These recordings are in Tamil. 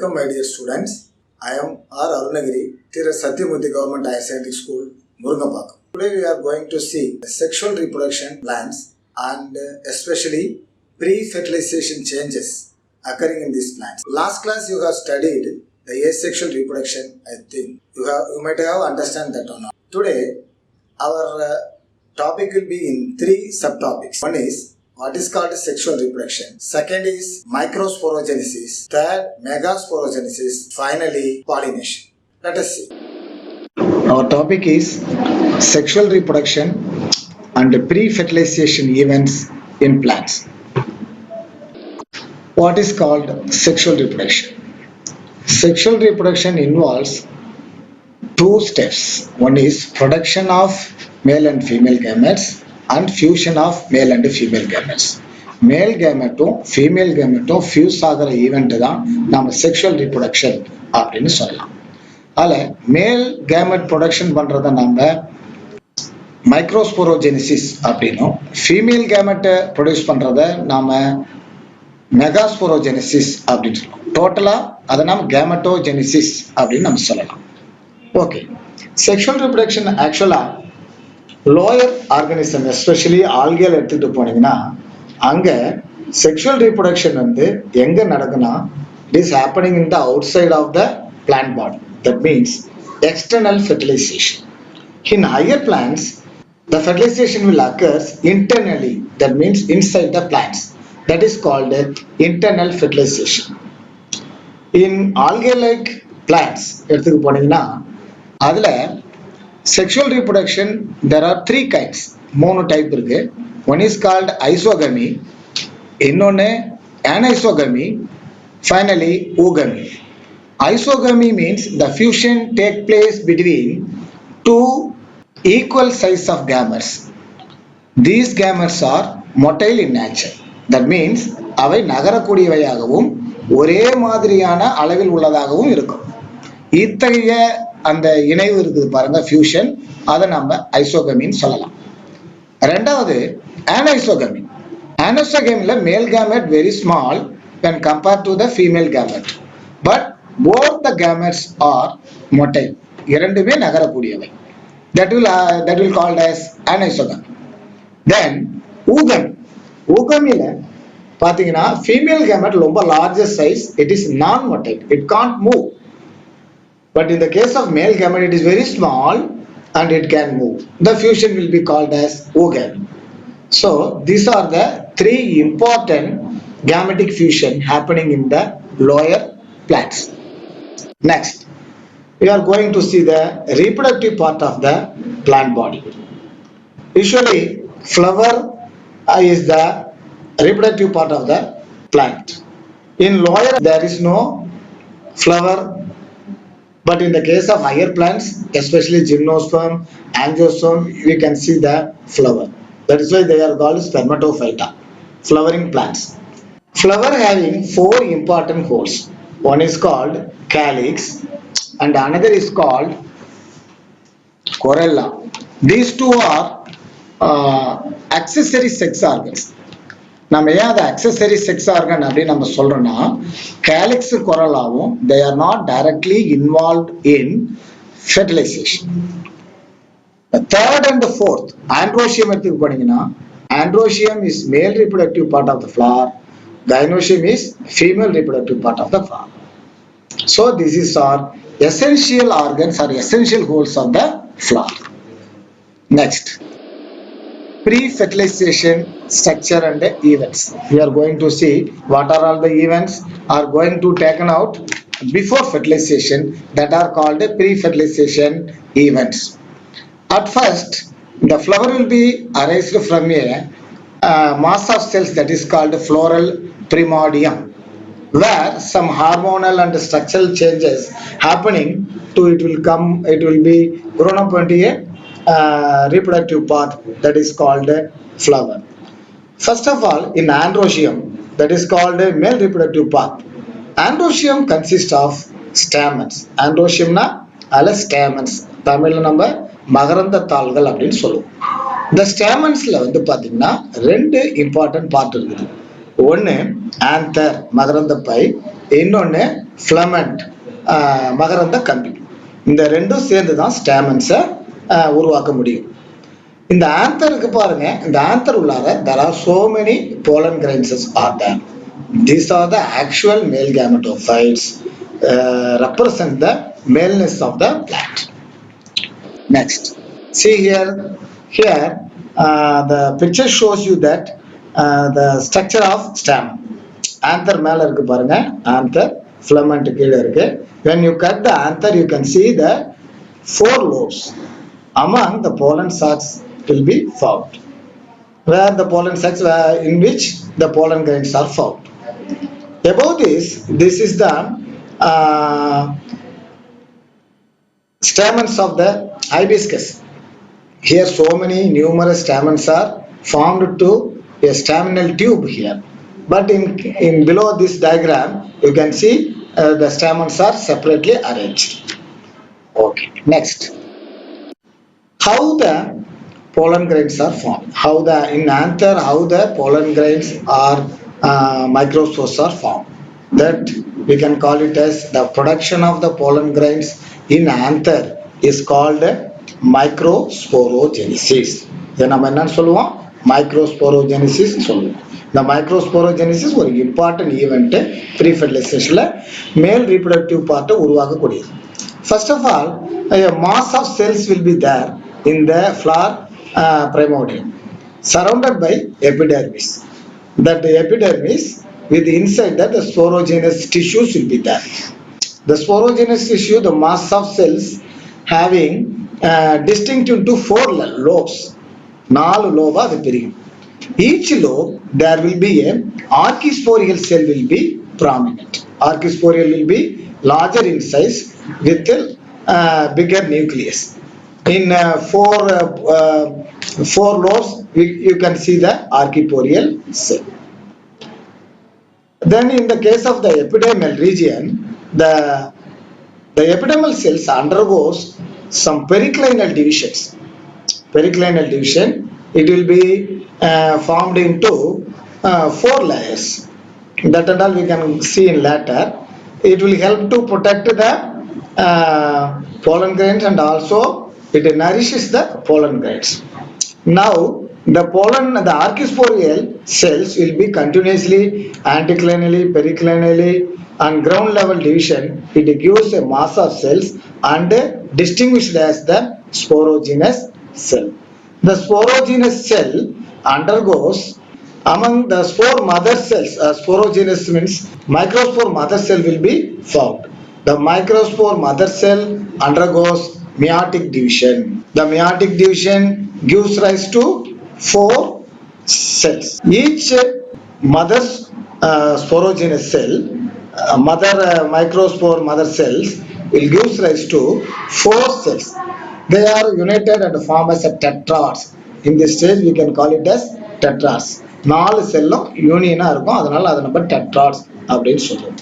Welcome my dear students. I am Arounagirry, Satyamurthy Government Higher Secondary School, Murungapakkam. Today we are going to see the sexual reproduction plants and especially pre-fertilization changes occurring in these plants. Last class you have studied the asexual reproduction, I think. You might have understand that or not. Today our topic will be in three subtopics. One is what is called sexual reproduction. Second is microsporogenesis. Third, megasporogenesis. Finally, pollination. Let us see. Our topic is sexual reproduction and pre-fertilization events in plants. What is called sexual reproduction? Sexual reproduction involves two steps. One is production of male and female gametes and fusion of male and female gametes. Male gametum female gametum fuse ஆகிற ஈவெண்ட் தான் நம்ம செக்ஷுவல் ரிப்ரொடக்ஷன் அப்படின்னு சொல்லலாம். அதில் மேல் கேமெட் ப்ரொடக்ஷன் பண்ணுறதை நம்ம மைக்ரோஸ்போரோஜெனிசிஸ் அப்படின்னும், ஃபீமேல் கேமெட்டை ப்ரொடியூஸ் பண்ணுறதை நாம் மெகாஸ்போரோஜெனிசிஸ் அப்படின்னு சொல்லலாம். டோட்டலாக அதை நம்ம கேமெட்டோஜெனிசிஸ் அப்படின்னு நம்ம சொல்லலாம். ஓகே, செக்ஷுவல் ரிப்ரொடக்ஷன் ஆக்சுவலாக லோயர் ஆர்கானிசம் எஸ்பெஷலி ஆல்கேல எடுத்துக்கிட்டு போனீங்கன்னா அங்கே செக்ஷுவல் ரீப்ரொடக்ஷன் வந்து எங்கே நடக்குன்னா it is happening in the outside of the plant body. That means external fertilisation. In higher plants the fertilisation will occurs internally. That means inside the plants. That is called internal fertilisation. In algae like plants எடுத்துக்கு போனீங்கன்னா அதில் sexual reproduction there are three kinds. மூணு டைப் இருக்கு. One is called isogamy, இன்னொன்னு anisogamy, finally oogamy. Isogamy means the fusion take place between two equal size of gametes. These gametes are motile in nature. That means அவை நகரக்கூடியவையாகவும் ஒரே மாதிரியான அளவில் உள்ளதாகவும் இருக்கும். இத்தகைய அந்த இணைவு இருக்குது பாருங்க, ஃபியூஷன், அதை நம்ம ஐசோகமின்னு சொல்லலாம். ரெண்டாவது அனைசோகமி. அனைசோகமில male gamete very small when compared to the female gamete, but both the gametes are motile. இரண்டுமே நகரக்கூடியவை. that will called as anisogamy. then oogamy. oogamy ல பாத்தீங்கன்னா female gamete ரொம்ப largest size, it is non motile, it can't move. But in the case of male gamete, it is very small and it can move. The fusion will be called as oogamy. So these are the three important gametic fusion happening in the lower plants. Next, we are going to see the reproductive part of the plant body. Usually, flower is the reproductive part of the plant. In lower, there is no flower. But in the case of higher plants, especially gymnosperm, angiosperm, we can see the flower. That is why they are called spermatophyta, flowering plants. Flower having four important holes. One is called calyx and another is called corolla. These two are accessory sex organs. நம்ம ஏன் அதை அக்சசரி செக்ஸ் ஆர்கன் அப்படின்னு நம்ம சொல்றோம்னா, calyx கொரலாவும் they are not directly involved in fertilization. The third and the fourth, Androecium எடுத்துக்கு போனீங்கன்னா, Androecium is male reproductive part of the flower, Gynoecium is female reproductive part of the flower. So this is our essential organs or essential holes of the flower. Next, pre-fertilization structure and events. We are going to see what are all the events are going to taken out before fertilization, that are called pre-fertilization events. At first, the flower will be arised from a mass of cells that is called floral primordium, where some hormonal and structural changes happening to it will be grown up into a reproductive part that is called flower. First of all, in Androecium, that is called a male reproductive part. Androecium consists of stamens. Androecium na alla stamens. Tamil நம்ம மகரந்த தாள்கள் அப்படின்னு சொல்லுவோம். The stamensல வந்து பாத்தீங்கன்னா ரெண்டு important part இருக்குது. ஒன்று ஆந்தர் மகரந்த பை, இன்னொன்று filament மகரந்த கம்பி. இந்த ரெண்டும் சேர்ந்து தான் ஸ்டாமன்ஸை உருவாக்க முடியும். இந்த ஆந்தருக்கு பாருங்க, இந்த ஆந்தர் உள்ளார there are so many pollen grains are there. These are the actual male gametophytes, represent the maleness of the plant. Next, see here the picture shows you that the structure of stamen. Anther மேல இருக்கு பாருங்க, anther filament கீழ இருக்கு. When you cut the anther, you can see the 4 lobes. Among the pollen sacs will be found, where the pollen sacs in which the pollen grains are found. Above this is the stamens of the hibiscus. Here so many numerous stamens are formed to a staminal tube here, but in below this diagram you can see the stamens are separately arranged. Okay, next, how the pollen grains are formed. In anther, how the pollen grains are microspores are formed. That we can call it as the production of the pollen grains in anther is called microsporogenesis. இதை நம்ம என்னன்னு சொல்லுவோம்? Microsporogenesis சொல்லுவோம். இந்த microsporogenesis ஒரு important event pre-fertilizationல male reproductive part உருவாக்கக்கூடியது. First of all, a mass of cells will be there in the flower primordium, surrounded by epidermis. That the epidermis, with inside that the sporogenous tissues will be there. The sporogenous tissue, the mass of cells having distinct into 4 lobes. 4 lobe அது பிரியும். Each lobe there will be a archisporial cell will be prominent. Archisporial will be larger in size with a bigger nucleus. In 4 lobes you can see the archisporial cell. Then in the case of the epidermal region, the epidermal cells undergoes some periclinal divisions. Periclinal division, it will be formed into 4 layers. That and all we can see in later. It will help to protect the pollen grains, and also it nourishes the pollen grains. Now the archisporial cells will be continuously anticlinally, periclinally and ground level division. It gives a mass of cells and distinguished as the sporogenous cell. The sporogenous cell undergoes among the spore mother cells. Sporogenous means microspore mother cell will be formed. The microspore mother cell undergoes meiotic division. The meiotic division gives rise to 4 cells. Each mother's sporogenous cell, microspore mother cells will give rise to 4 cells. They are united and form as a tetrads. In this stage we can call it as tetrads. 4 செல்லும் யூனியனா இருக்கும், அதனால அதை நம்ம tetrads அப்படின்னு சொல்றோம்.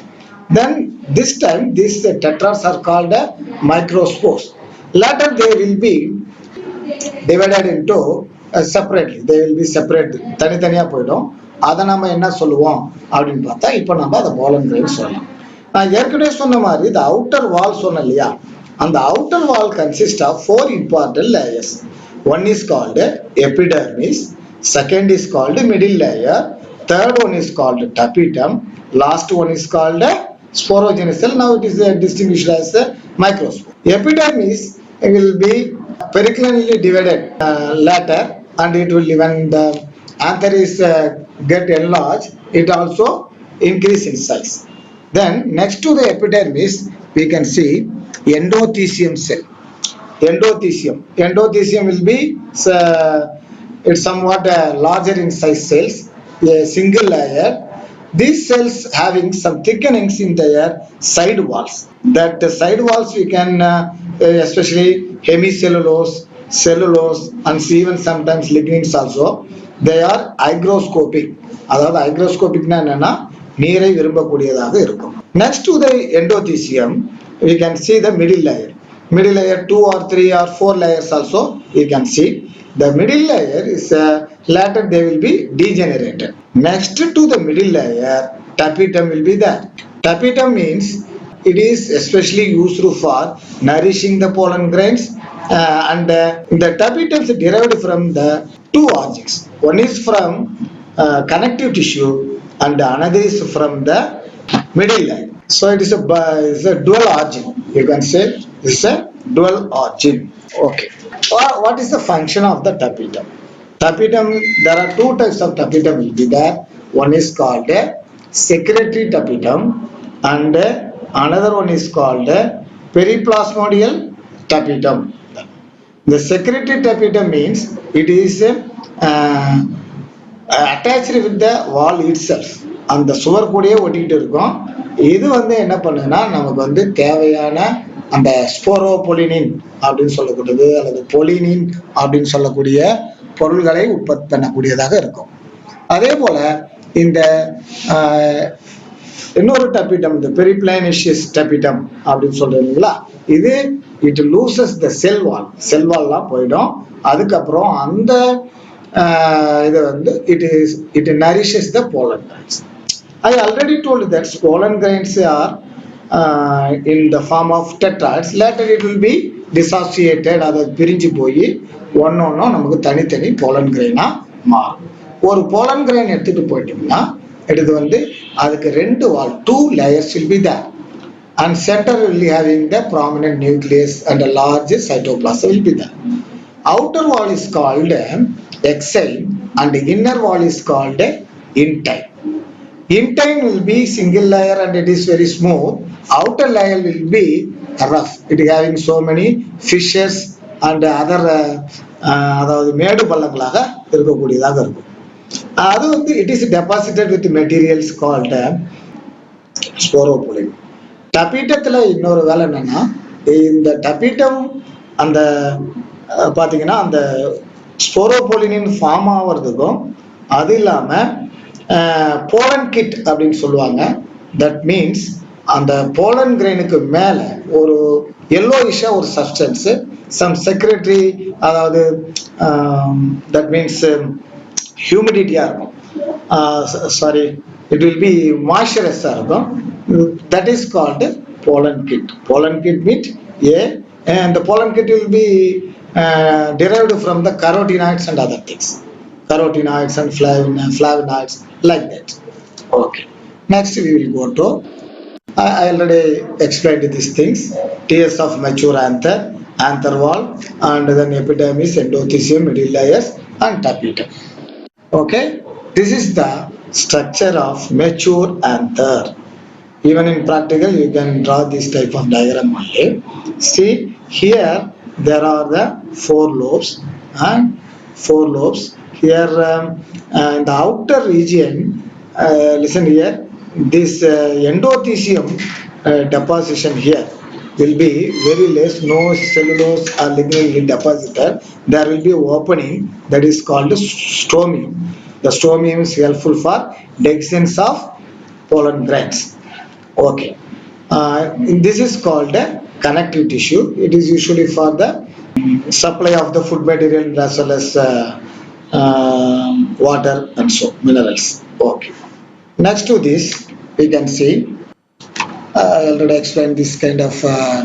Then this time these tetrads are called microspores. Later they will be divided into separately. They will be separate, தனித்தனியா போய்டும். அதை நம்ம என்ன சொல்லுவோம் அப்படின்னு பார்த்தா, இப்போ நம்ம அதை pollen grains சொல்லலாம். நான் ஏற்கனவே சொன்ன மாதிரி the outer wall சொன்னேன் இல்லையா, அந்த outer wall consists of 4 important layers. One is called epidermis, second is called middle layer, third one is called tapetum, last one is called sporogenous cell. Now it is distinguished as a microspore. Epidermis will be periclinally divided later, and it will, when the anther is get enlarged, it also increase in size. Then next to the epidermis we can see endothecium cell. Endothecium will be it's somewhat larger in size cells, a single layer. These cells having some thickenings in their side walls. That the side walls we can especially hemicellulose, cellulose, and even sometimes lignins also, they are hygroscopic. அதாவது hygroscopicனா என்னன்னா நீரை விரும்பக்கூடியதாக இருக்கும். Next to the endothecium we can see the middle layer. Middle layer 2 or 3 or 4 layers also you can see. The middle layer is Later they will be degenerated. Next to the middle layer, tapetum will be there. Tapetum means it is especially used for nourishing the pollen grains, and the tapetum is derived from the two objects. One is from connective tissue and another is from the middle line. So it's a dual origin. You can say it's a dual origin. Okay. What is the function of the tapetum? Tapetum, there are two types of tapetum will be there. One is called a secretory tapetum and another one is called a periplasmodial tapetum. The secretory tapetum means it is attached with the wall itself. அந்த சுவர் கூடயே ஒட்டிட்டு இருக்கும். இது வந்து என்ன பண்ணுதுன்னா நமக்கு வந்து தேவையான அந்த ஸ்போரோபொலினின் அப்படின்னு சொல்லக்கூடியது அல்லது பொலினின் அப்படின்னு சொல்லக்கூடிய பொருள்களை உற்பத்தி பண்ணக்கூடியதாக இருக்கும். அதே போல இந்த இன்னொரு டபிட்டம், இந்த பெரிப்ளானேஷியஸ் டபிட்டம் அப்படின்னு சொல்றீங்களா, இது இட் லூசஸ் த செல் வால்லாம் போயிடும். அதுக்கப்புறம் அந்த இது வந்து it nourishes the pollen grains. I already told that pollen grains are in the form of tetrads. Later it will be dissociated, அது பிரிஞ்சு போய் ஒன்னொன்னும் நமக்கு தனித்தனி pollen grain-ஆ மாறும். ஒரு pollen grain எடுத்துட்டு போயிட்டோம்னா இது வந்து அதுக்கு ரெண்டு வால், 2 layers will be there, and center will be having the prominent nucleus and a large cytoplasm will be there. Outer wall is called XII and the inner wall is called intine. Intine will be single layer and it is very smooth. Outer layer will be rough. It is having so many fissures and other அதாவது மேடு பள்ளங்களாக இருக்கக்கூடியதாக இருக்கும். அது வந்து it is deposited with materials called sporopollen. டபீட்டத்துல இன்னொரு வேலை என்னன்னா, இந்த டபீட்டம் அந்த பாத்தீங்கன்னா அந்த ஸ்போரோபோலினின் ஃபார்ம் ஆகிறதுக்கும் அது இல்லாம போலன் கிட் அப்படின்னு சொல்லுவாங்க. தட் மீன்ஸ் அந்த போலன் கிரெயினுக்கு மேல ஒரு எல்லோயிஷா ஒரு சப்ஸ்டன்ஸ், சம் செக்ரட்டரி, அதாவது தட் மீன்ஸ் ஹியூமிடிட்டியா இருக்கும், சாரி இட் வில் பி மாய்ஸ்சரைஸா இருக்கும். That is called pollen kit. Pollen kit meet and the pollen kit will be derived from the carotenoids and other things, carotenoids and flavonoids, like that. Okay, next we will go to I already explained these things. Tiers of mature anther, anther wall, and then epidermis, endothecium, middle layers, and tapetum. Okay, this is the structure of mature anther. Even in practical you can draw this type of diagram only. See here there are the 4 lobes and 4 lobes here in the outer region. Listen here, this endothecium deposition here will be very less, no cellulose or lignin will be deposited. There will be opening that is called stomium. The stomium is helpful for dehiscence of pollen grains. Okay, this is called a connective tissue. It is usually for the supply of the food material as well as water and so minerals. Okay, next to this we can see I already explained this kind of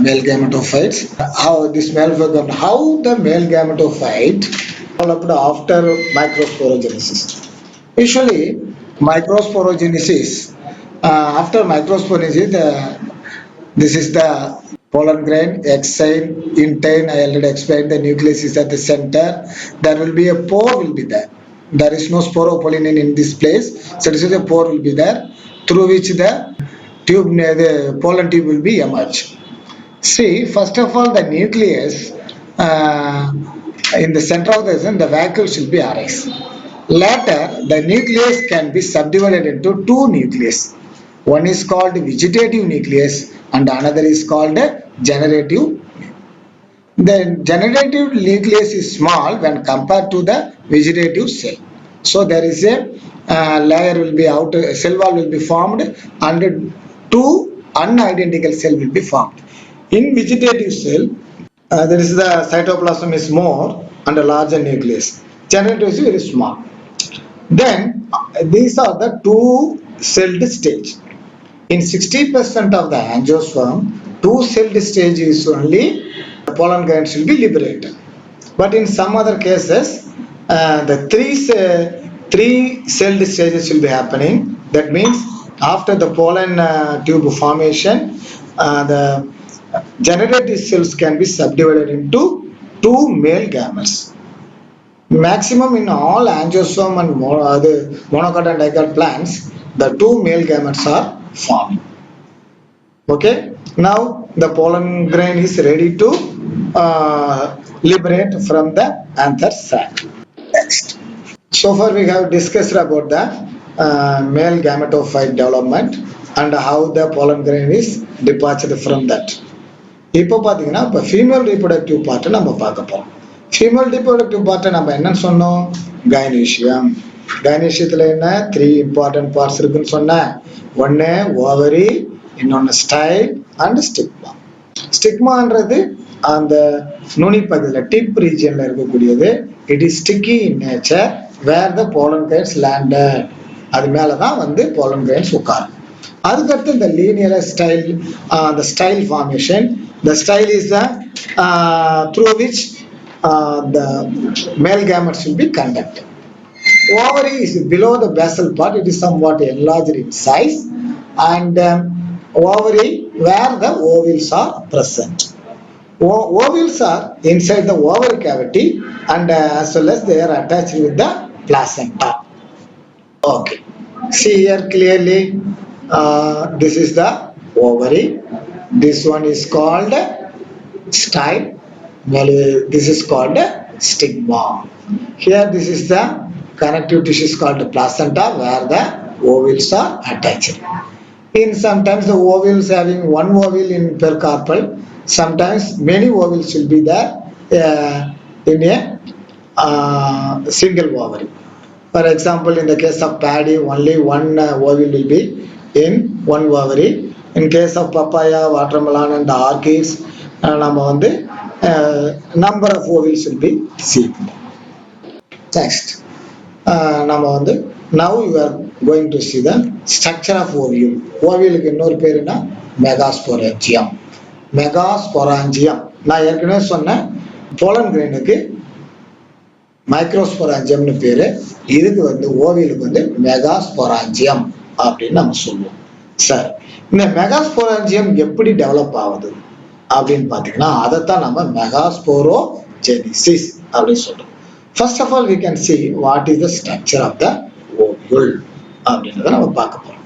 male gametophytes. How the male gametophyte developed after microsporogenesis. Usually microsporogenesis, after microsporogenesis, this is the pollen grain, XII, intine. I already explained the nucleus is at the center. There will be a pore will be there. There is no sporopollen in this place, so this is a pore will be there through which the tube, the pollen tube will be emerged. See, first of all, the nucleus in the center of the vacuole should be arise. Later, the nucleus can be subdivided into 2 nucleus. One is called vegetative nucleus and another is called generative. The generative nucleus is small when compared to the vegetative cell. So there is a layer will be out, cell wall will be formed and 2 unidentical cell will be formed. In vegetative cell, there is the cytoplasm is more and a larger nucleus. Generative is very small. Then these are the two-celled stage. In 60% of the angiosperm, two-celled stage is only the pollen grains will be liberated. But in some other cases, the three-celled stages will be happening. That means after the pollen tube formation, the generative cells can be subdivided into two male gametes. Maximum in all angiosperm and monocot and dicot plants, the two male gametes are formed. Okay, now the pollen grain is ready to liberate from the anther sac. Next. So far we have discussed about the male gametophyte development and how the pollen grain is departed from that. இப்போ பார்த்தீங்கன்னா இப்போ ஃபீமேல் ரீப்ரொடக்டிவ் பார்ட்டை நம்ம பார்க்க போகிறோம். ஃபீமேல் ரீப்ரொடக்டிவ் பார்ட்டை நம்ம என்னன்னு சொன்னோம்? கைனீஷியம். கைனீஷியத்தில் என்ன 3 இம்பார்ட்டன்ட் பார்ட்ஸ் இருக்குன்னு சொன்னேன். ஒன்று ஓவரி, இன்னொன்று ஸ்டைல் அண்ட் ஸ்டிக்மா. ஸ்டிக்மான்றது அந்த நுனி பகுதியில் டிப் ரீஜியன்ல இருக்கக்கூடியது. It is sticky in nature where the pollen grains landed. அது மேலே தான் வந்து போலன் கிரைன்ஸ் உட்காரும். அதுக்கடுத்து இந்த linear style, the style formation. The style is the through which the male gametes will be conducted. Ovary is below the basal part. It is somewhat enlarged in size, and ovary where the ovules are present. Ovules are inside the ovary cavity, and as well as they are attached with the placenta. Okay, see here clearly. This is the ovary. This one is called style. This is called stigma. Here this is the connective tissue is called the placenta where the ovules are attached. In sometimes the ovules having one ovule in per carpel. Sometimes many ovules will be there in a single ovary. For example, in the case of paddy, only one ovule will be in one ovary. In case of papaya, watermelon and orchids, நம்ம வந்து number of ovules will be seen. Next, நம்ம வந்து now you are going to see the structure of ovule. ஓவியலுக்கு இன்னொரு பேர் என்ன? மெகாஸ்போராஞ்சியம். மெகாஸ்போராஞ்சியம் நான் ஏற்கனவே சொன்னேன். போலன் கிரெயினுக்கு மைக்ரோஸ்போராஞ்சியம்னு பேரு. இதுக்கு வந்து ஓவியலுக்கு வந்து மெகாஸ்போராஞ்சியம் அப்படின்னு நம்ம சொல்லுவோம். சரி, இந்த மெகாஸ்போராஞ்சியம் எப்படி டெவலப் ஆகுது அப்படின்னு பார்த்தீங்கன்னா அதைத்தான் நம்ம மெகாஸ்போரோஜெனிசிஸ் அப்படின்னு சொல்றோம். First of all we can see what is the structure of the ovule அப்படின்றத நம்ம பார்க்க போறோம்.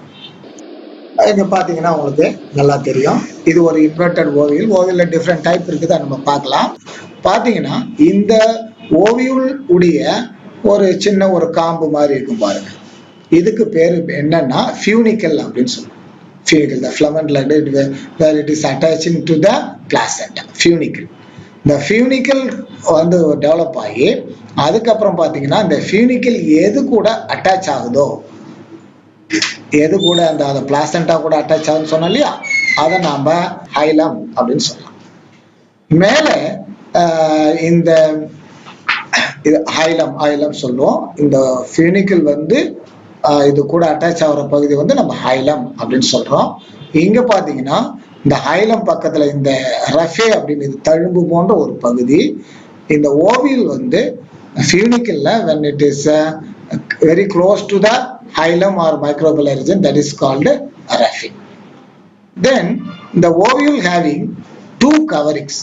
இங்க பாத்தீங்கன்னா உங்களுக்கு நல்லா தெரியும். இது ஒரு இன்வெர்டட் ஓவியல். ஓவியல்ல டிஃப்ரெண்ட் டைப் இருக்குது, நம்ம பார்க்கலாம். பாத்தீங்கன்னா இந்த ஓவியல் உடைய ஒரு சின்ன ஒரு காம்பு மாதிரி இருக்கும் பாருங்க. இதுக்கு பேரு என்னன்னா ஃபியூனிக்கல் அப்படின்னு சொல்லுவோம். Funicle, the filament like where it is attaching to the placenta. Funicle. The funicle வந்து டெவலப் ஆகி அதுக்கப்புறம் பார்த்தீங்கன்னா இந்த ஃபியூனிக்கல் எது கூட அட்டாச் ஆகுதோ, எது கூட அந்த பிளாசண்டா கூட அட்டாச் ஆகுதுன்னு சொன்னோம் இல்லையா, அதை நாம ஹைலம் அப்படின்னு சொல்லலாம். மேலே இந்த ஹைலம் சொல்லுவோம். இந்த ஃபியூனிக்கல் வந்து இது கூட அட்டாச் ஆகிற பகுதி வந்து நம்ம ஹைலம் அப்படின்னு சொல்றோம். இங்க பாத்தீங்கன்னா இந்த ஹைலம் பக்கத்துல இந்த ரஃபே அப்படின்னு இது தழும்பு போன்ற ஒரு பகுதி. இந்த ஓவியல் வந்து ஃபியூனிக்கல்ல when it is very close to the hilum or microbial region, that is called raphe. Then the ovule having two coverings,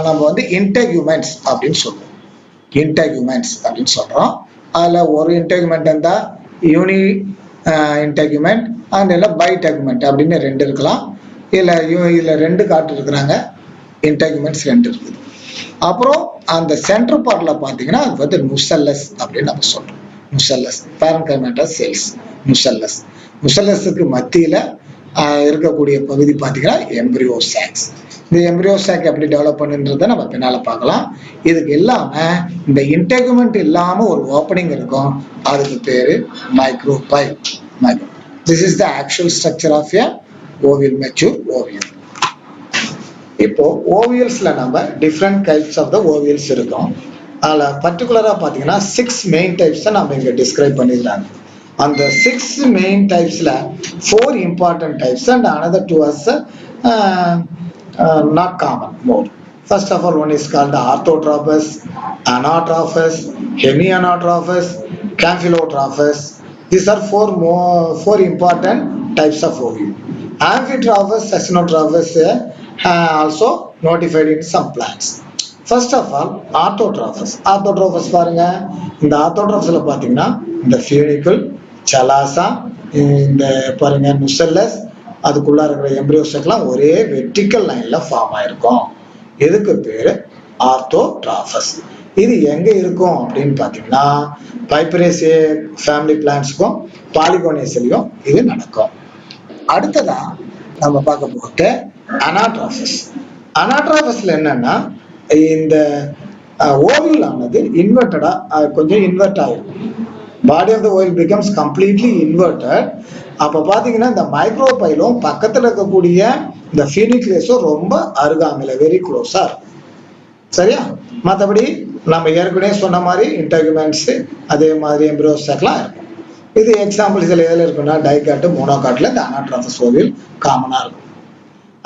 நம்ம வந்து integuments அப்படின்னு சொல்றோம். integuments அப்படின்னு சொல்றோம். அதுல ஒரு integument இருந்தா யூனி இன்டெகுமெண்ட் அண்ட் இல்லை பைடெகுமெண்ட் அப்படின்னு ரெண்டு இருக்கலாம். இதுல ரெண்டு காட்டு இருக்கிறாங்க, இன்டெகுமெண்ட்ஸ் ரெண்டு இருக்குது. அப்புறம் அந்த சென்டர் பார்ட்ல பாத்தீங்கன்னா அது வந்து நுசல்லஸ் அப்படின்னு நம்ம சொல்றோம். நுசல்லஸ் பேரன்கைமேட்டஸ் செல்ஸ். நுசல்லஸுக்கு மத்தியில இருக்கக்கூடிய பகுதி பாத்தீங்கன்னா எம்பிரியோ சாக்ஸ். இந்த எம்பிரியோ சாக் எப்படி டெவலப் பண்ணுன்றதை நம்ம பின்னால பார்க்கலாம். இதுக்கு இல்லாம இந்த இன்டெகுமெண்ட் இல்லாம ஒரு ஓப்பனிங் இருக்கும், அதுக்கு பேரு micropyle. This is the actual structure of a ovule, mature ovule. இப்போ ஓவியல்ஸ்ல நம்ம different types of the ovules இருக்கும். அதில் பர்டிகுலராக பார்த்தீங்கன்னா 6 மெயின் டைப்ஸ் தான் நம்ம இங்கே டிஸ்கிரைப் பண்ணிடுறாங்க. அந்த 6 main டைப்ஸில் 4 important types and another 2 as not common more. First of all, one is called the orthotrophous, anatrophous, hemianatrophous, camphylotrophous. These are four important types of ovule. Amphitrophous, sexinotrophous also notified in some plants. First of all, orthotrophous. Orthotrophous பாருங்க, இந்த orthotrophusல பாத்தீங்கன்னா இந்த funicle, chalaza, இந்த பாருங்க nucellus, அதுக்குள்ள இருக்கிற எம்பிரியோஸ் எல்லாம் ஒரே வெர்டிக்கல் லைன்ல ஃபார்ம் ஆயிருக்கும். இதுக்கு பேரு ஆர்த்தோட்ராஃபஸ். இது எங்க இருக்கும் அப்படின்னு பாத்தீங்கன்னா பைப்பரேசியே ஃபேமிலி பிளான்ட்ஸ்க்கும் பாலிகோனேசியலையும் இது நடக்கும். அடுத்ததா நம்ம பார்க்க போட்டு அனாட்ராஃபஸ். அனாட்ராஃபஸ்ல என்னன்னா இந்த ஓவியல் ஆனது இன்வெர்டடா கொஞ்சம் இன்வெர்ட் ஆகும். Body of the ovule becomes completely inverted. அப்ப பாத்தீங்கன்னா இந்த மைக்ரோபைலும் பக்கத்துல இருக்கக்கூடிய இந்த ஃபியூனிக்லியஸும் ரொம்ப அருகாமையில வெரி க்ளோஸா இருக்கும். சரியா? மற்றபடி நம்ம ஏற்கனவே சொன்ன மாதிரி இன்டர்குமெண்ட்ஸ் அதே மாதிரி எம்பிரியோஸ்லாம் இருக்கும். இது எக்ஸாம்பிள் இதில் எதில் இருக்குன்னா டைகாட்டு மோனோகாட்டில் இந்த அனாட்ராஃபஸ் ஓவியல் காமனாக இருக்கும்.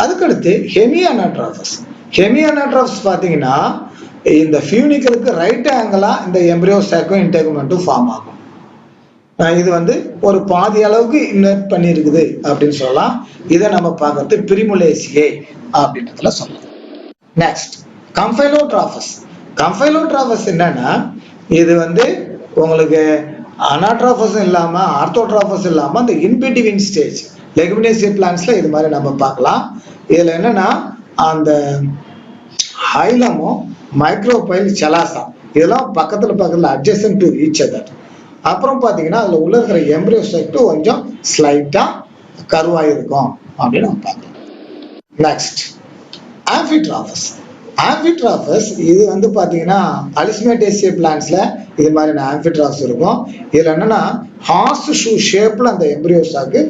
அதுக்கடுத்து ஹெமி அனாட்ராஃபஸ். ஹெமி அனாட்ராஃபஸ் பார்த்தீங்கன்னா இந்த ஃபியூனிக்கலுக்கு ரைட் ஆங்கிளா இந்த எம்பிரியோஸ்டாக்கும் இன்டர்குமெண்ட்டும் ஃபார்ம் ஆகும். இது வந்து ஒரு பாதி அளவுக்கு இன்வெர்ட் பண்ணியிருக்குது அப்படின்னு சொல்லலாம். இதை நம்ம பார்க்கறது பிரிமுலேசியே அப்படின்றதுல சொல்லலாம். நெக்ஸ்ட் கம்பைலோட்ராஃபஸ். கம்பைலோட்ராஃபஸ் என்னன்னா இது வந்து உங்களுக்கு அனாட்ராஃபஸ் இல்லாம ஆர்த்தோட்ராஃபஸ் இல்லாம அந்த இன்பிட்வீன் ஸ்டேஜ் லெகுமினேசிய பிளான்ட்ஸ்ல இது மாதிரி நம்ம பார்க்கலாம். இதுல என்னன்னா அந்த ஹைலமும் மைக்ரோபைல் செலாசா இதெல்லாம் பக்கத்துல அட்ஜசன்ட் டு ஈச் அதர். அப்புறம் பாத்தீங்கன்னா அதுல உள்ள இருக்கிற எம்பிரியோசைட் கொஞ்சம் ஸ்லைட்டா கருவாய் இருக்கும் அப்படின்னு நம்ம பார்க்கலாம். நெக்ஸ்ட் ஆம்பிட்ராஃபஸ். ஆம்பிட்ராஃபஸ் இது வந்து பாத்தீங்கன்னா அலிஸ்மேட்டேசிய பிளான்ட்ஸ்ல இது மாதிரி ஆம்பிட்ராஃபஸ் இருக்கும். இதுல என்னன்னா ஹார்ஸ் ஷூ ஷேப்ல அந்த எம்பிரியோஸாக்கு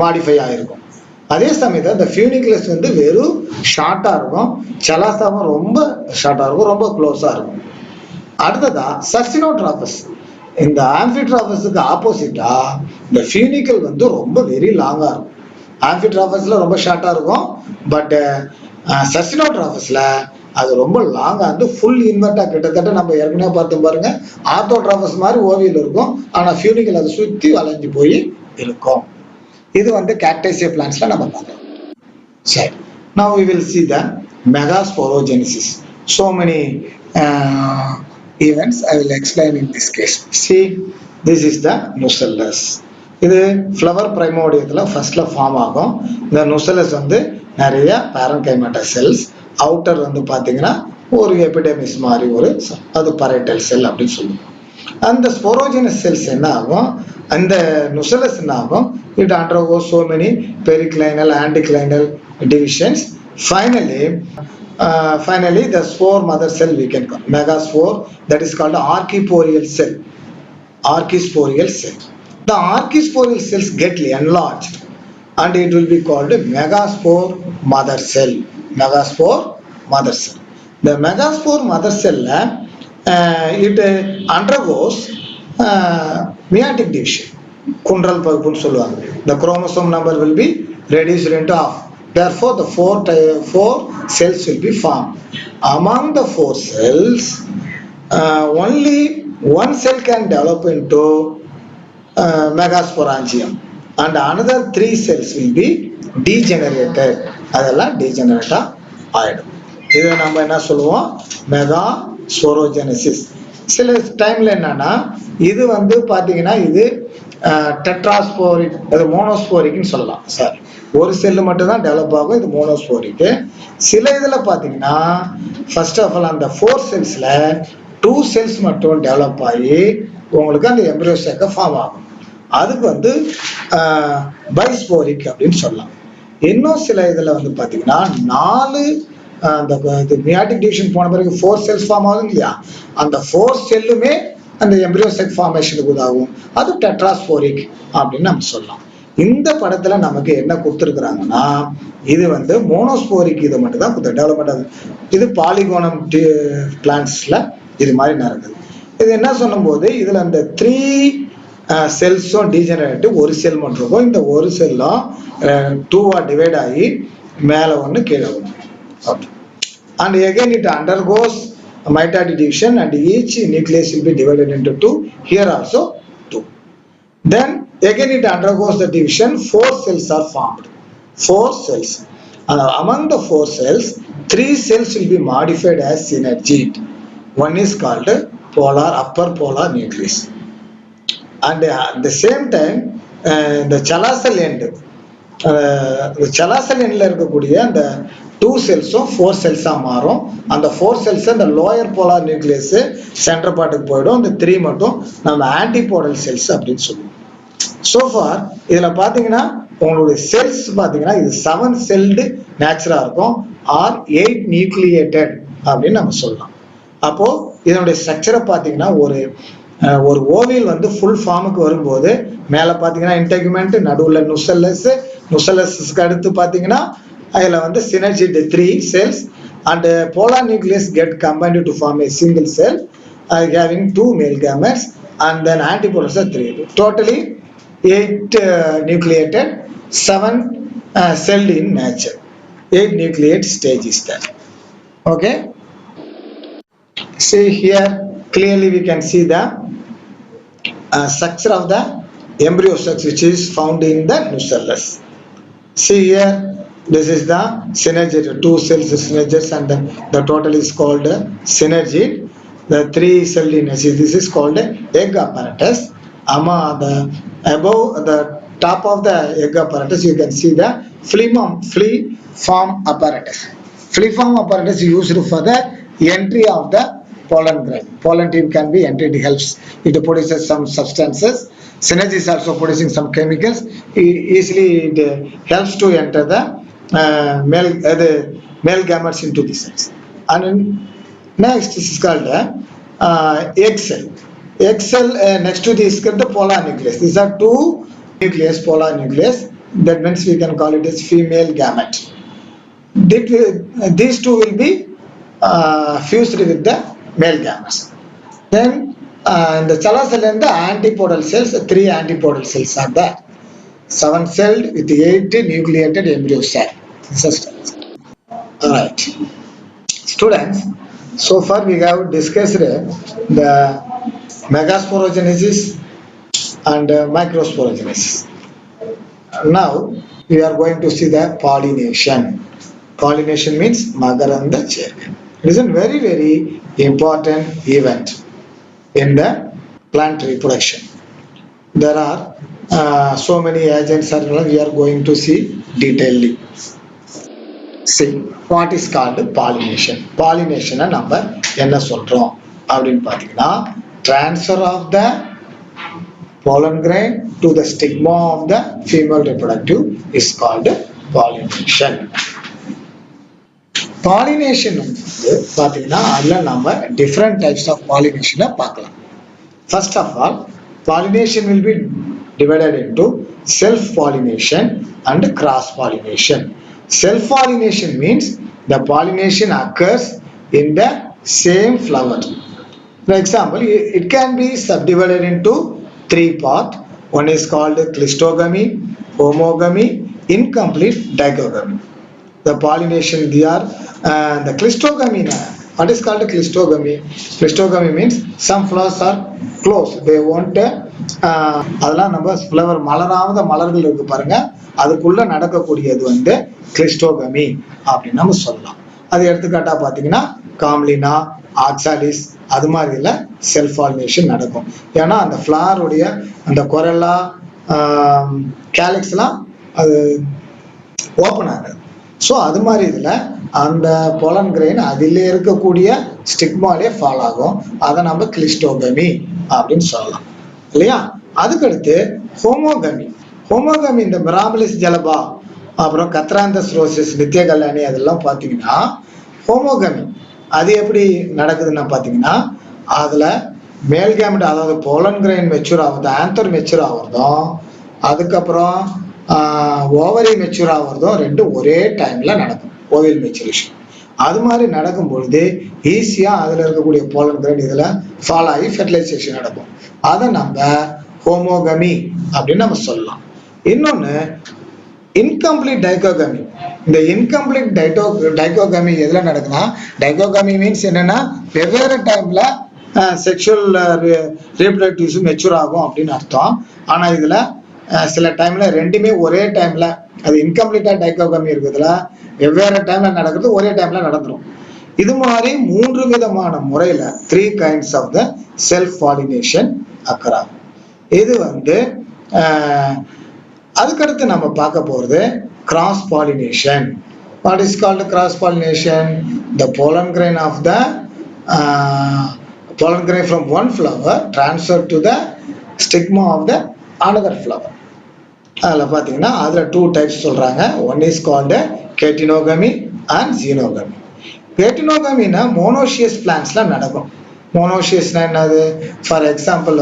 மாடிஃபை ஆயிருக்கும். அதே சமயத்தில் இந்த ஃபியூனிக்லஸ் வந்து வெறும் ஷார்ட்டா இருக்கும், செலாசாவும் ரொம்ப ஷார்ட்டா இருக்கும், ரொம்ப க்ளோஸா இருக்கும். அடுத்ததா சர்சினோட்ராஃபஸ். இந்த ஆம்பிட்ராஃபஸுக்கு ஆப்போசிட்டா இந்த ஃபியூனிக்கல் வந்து ரொம்ப வெரி லாங்கா இருக்கும். ஆம்பிட்ராஃபஸ்ல ரொம்ப ஷார்ட்டா இருக்கும், பட் சர்சினோட்ராஃபஸ்ல அது ரொம்ப லாங்கா வந்து ஃபுல் இன்வெர்ட்டா கிட்டத்தட்ட நம்ம ஏற்கனவே பார்த்தோம் பாருங்க ஆர்த்தோட்ராஃபஸ் மாதிரி ஓவியல் இருக்கும், ஆனா ஃபியூனிக்கல் அதை சுத்தி வளைஞ்சு போய் இருக்கும். இது வந்து கேக்டேசிய பிளான்ட்ஸ்ல நம்ம பார்க்கலாம். சரி, now we will see the megasporogenesis. So many events I will explain in this case. See, this is the nucellus. இது ஃப்ளவர் பிரைமோடியத்துல ஃபர்ஸ்ட்ல ஃபார்ம் ஆகும். இந்த நுசெல்லஸ் வந்து நிறைய பேரன்கைமேட்டா செல்ஸ், அவுட்டர் வந்து பாத்தீங்கன்னா ஒரு எபிடெமிஸ் மாதிரி ஒரு அது பரைட்டல் செல் அப்படின்னு சொல்லுவோம். அந்த ஸ்போரோஜெனஸ் செல்ஸ் என்ன ஆகும், அந்த நுசெல்லஸ் என்ன ஆகும், it undergoes so many periclinal, anticlinal divisions. Finally the spore mother cell we can call megaspore, that is called archisporial cell. Archisporial cell. The archisporial cells get enlarged and it will be called megaspore mother cell. Megaspore mother cell. The megaspore mother cell it undergoes meiotic division. Kundral பகுப்புன்னு சொல்லுவாங்க. The chromosome number will be reduced into half. Therefore, the four cells will be formed. Among the 4 cells, only one cell can develop into megasporangium, and another 3 cells will be degenerated. அதெல்லாம் degenerate ஆயிடும். இதை நம்ம என்ன சொல்லுவோம், மெகாஸ்போரோஜெனசிஸ். சில டைம்ல என்னன்னா இது வந்து பாத்தீங்கன்னா இது டெட்ராஸ்போரிக், அது மோனோஸ்போரிக்னு சொல்லலாம். சார், ஒரு செல்லு மட்டும் தான் டெவலப் ஆகும், இது மோனோஸ்போரிக். சில இதுல பாத்தீங்கன்னா ஃபர்ஸ்ட் ஆஃப் ஆல் அந்த 4 செல்ஸ்ல 2 செல்ஸ் மட்டும் டெவலப் ஆகி உங்களுக்கு அந்த எம்பிரியோசைக்க ஃபார்ம் ஆகும். அதுக்கு வந்து பைஸ்போரிக் அப்படின்னு சொல்லலாம். இன்னும் சில இதுல வந்து பாத்தீங்கன்னா 4 அந்த மியாட்டிக் டிவிஷன் போன பிறகு 4 செல்ஸ் ஃபார்ம் ஆகும் இல்லையா, அந்த 4 செல்லுமே அந்த எம்பிரியோசைக் ஃபார்மேஷனுக்கு உதவும். அது டெட்ராஸ்போரிக் அப்படின்னு நம்ம சொல்லலாம். இந்த படத்துல நமக்கு என்ன கொடுத்துருக்குறாங்கன்னா இது வந்து மோனோஸ்போரிக் இது மட்டும் தான் டெவலப்மெண்ட் ஆகுது. இது பாலிகோனம் பிளான்ட்ஸ்ல இது மாதிரி நடக்குது. இது என்ன சொல்லும் போது இதுல அந்த 3 செல்ஸும் டீஜெனரேட், ஒரு செல் மட்டும் இருக்கும். இந்த ஒரு செல்லும் 2 டிவைட் ஆகி மேல ஒன்று கீழே ஒன்று. Okay. And again it undergoes mitotic division and each nucleus will be divided into 2. Here also 2. Then again it undergoes the division. 4 cells are formed. 4 cells. And among the 4 cells, 3 cells will be modified as synergid. One is called polar, upper polar nucleus. And at the same time, the chalosal end, the chalosal end la irukக்கூடிய அந்த 2 செல்ஸும் 4 செல்ஸா மாறும். அந்த 4 செல்ஸ் அந்த லோயர் போலார் நியூக்ளியஸ் சென்டர் பார்ட்டுக்கு போயிடும். அந்த 3 மட்டும் நம்ம ஆன்டிபோடல் செல்ஸ் அப்படின்னு சொல்லுவோம். So far இதுல பாத்தீங்கன்னா உங்களுடைய செல்ஸ் பாத்தீங்கன்னா இது 7 செல்டு நேச்சரா இருக்கும் ஆர் 8 நியூக்ளியேட்டட் அப்படின்னு நம்ம சொல்லலாம். அப்போ இதனுடைய ஸ்ட்ரக்சரை பாத்தீங்கன்னா ஒரு ஓவியல் வந்து ஃபுல் ஃபார்முக்கு வரும்போது மேல பாத்தீங்கன்னா இன்டெகுமெண்ட், நடுவுல நுசல்லஸ்க்கு அடுத்து பாத்தீங்கன்னா அதில் வந்து synergid 3 cells and polar nucleus get combined to form a single cell having 2 male gametes and then antipodals are 3. Totally 8 nucleated, 7 celled in nature. 8 nucleate stage is there. Okay. See here clearly we can see the structure of the embryo sacs which is found in the nucellus. See here. This is the synergid, 2 cells synergids and the total is called synergid. The 3 cell lineage, this is called egg apparatus. Above the top of the egg apparatus you can see the fleeform apparatus. Fleeform apparatus used for the entry of the pollen grain. Pollen tube can be entered, it helps. It produces some substances. Synergid is also producing some chemicals. Easily it helps to enter the male gametes into the cells. And next this is called egg cell. Egg cell next to this is the polar nucleus. These are 2 nucleus, polar nucleus. That means we can call it as female gamete. These 2 will be fused with the male gametes. Then the chalosal and the antipodal cells, 3 antipodal cells are there. 7 celled with 8 nucleated embryo sac. Alright. Students, so far we have discussed the megasporogenesis and microsporogenesis. Now we are going to see the pollination. Pollination means magaranda cherry. It is a very, very important event in the plant reproduction. There are so many agents are we are going to see detailedly. See what is called pollination. Pollination number என்ன சொல்றோம் அப்படின்னு பாத்தீங்கன்னா transfer of the pollen grain to the stigma of the female reproductive is called pollination. Pollination பாத்தீங்கன்னா அதுல நம்ம different types of pollination பார்க்கலாம். First of all, pollination will be divided into self-pollination and cross-pollination. Self-pollination means the pollination occurs in the same flower. For example, it can be subdivided into 3 parts. One is called Cleistogamy, Homogamy, Incomplete Digogamy. The pollination they are the Cleistogamy. What is called Cleistogamy? Cleistogamy means some flowers are close. They won't அதெல்லாம் நம்ம ஃப்ளவர் மலராத மலர்கள் இருக்கு பாருங்க, அதுக்குள்ள நடக்கக்கூடியது வந்து கிளிஸ்டோகமி அப்படின்னு நம்ம சொல்லலாம். அது எடுத்துக்காட்டா பாத்தீங்கன்னா காம்லினா, ஆக்சாலிஸ் அது மாதிரில செல்ஃப் பாலினேஷன் நடக்கும். ஏன்னா அந்த ஃப்ளவருடைய அந்த கொரல்லா கேலிக்ஸ் எல்லாம் அது ஓப்பன் ஆகுது. ஸோ அது மாதிரி இதுல அந்த பொலன் கிரெயின் அதிலே இருக்கக்கூடிய ஸ்டிக்மாலே ஃபால் ஆகும். அதை நம்ம கிளிஸ்டோகமி அப்படின்னு சொல்லலாம் இல்லையா. அதுக்கடுத்து ஹோமோகமி. ஹோமோகமி இந்த மிராமலிஸ் ஜலபா, அப்புறம் கத்ராந்தஸ் ரோசஸ், நித்திய கல்யாணி அதெல்லாம் பார்த்தீங்கன்னா ஹோமோகமி. அது எப்படி நடக்குதுன்னா பார்த்தீங்கன்னா அதுல மேல் கேமெட் அதாவது போலன் கிரெயின் மெச்சூர் ஆகுது, ஆந்தர் மெச்சூர் ஆகுறதும், அதுக்கப்புறம் ஓவரி மெச்சூர் ஆகிறதும் ரெண்டும் ஒரே டைம்ல நடக்கும், ஓவல் மெச்சுரேஷன். அது மாதிரி நடக்கும் பொழுது ஈஸியா அதுல இருக்கக்கூடிய போலன் கிரெயின் இதுல ஃபால் ஆகி ஃபெர்டிலைசேஷன் நடக்கும். அதை நம்ம ஹோமோகமி அப்படின்னு நம்ம சொல்லலாம். இன்னொன்னு இன்கம்ப்ளீட் டைகோகமி. இந்த இன்கம்ப்ளீட் டைகோகமி எதுல நடக்குன்னா, டைகோகமி மீன்ஸ் என்னன்னா வெவ்வேறு டைம்ல செக்ஷுவல் ரீப்ரடக்டிவ்ஸ் மெச்சூர் ஆகும் அப்படின்னு அர்த்தம். ஆனா இதுல சில டைம்ல ரெண்டுமே ஒரே டைம்ல, அது இன்கம்ப்ளீட்டா டைகோகமி இருக்குதுல வெவ்வேறு டைம்ல நடக்கிறது ஒரே டைம்ல நடந்துரும். இது மாதிரி 3 விதமான முறையில 3 kinds of the self pollination occur ஆகும். இது அதுக்கடுத்து நம்ம பார்க்க போறது cross pollination. What is called cross pollination? The pollen grain of the pollen grain from one flower transferred to the stigma of the another flower. அதில் பார்த்தீங்கன்னா அதில் 2 types சொல்றாங்க. One is called ketenogamy and xenogamy. Ketenogamy-னா monoecious பிளான்ட்ஸ்ல நடக்கும். மோனோஷியஸ்னா என்னது? ஃபார் எக்ஸாம்பிள்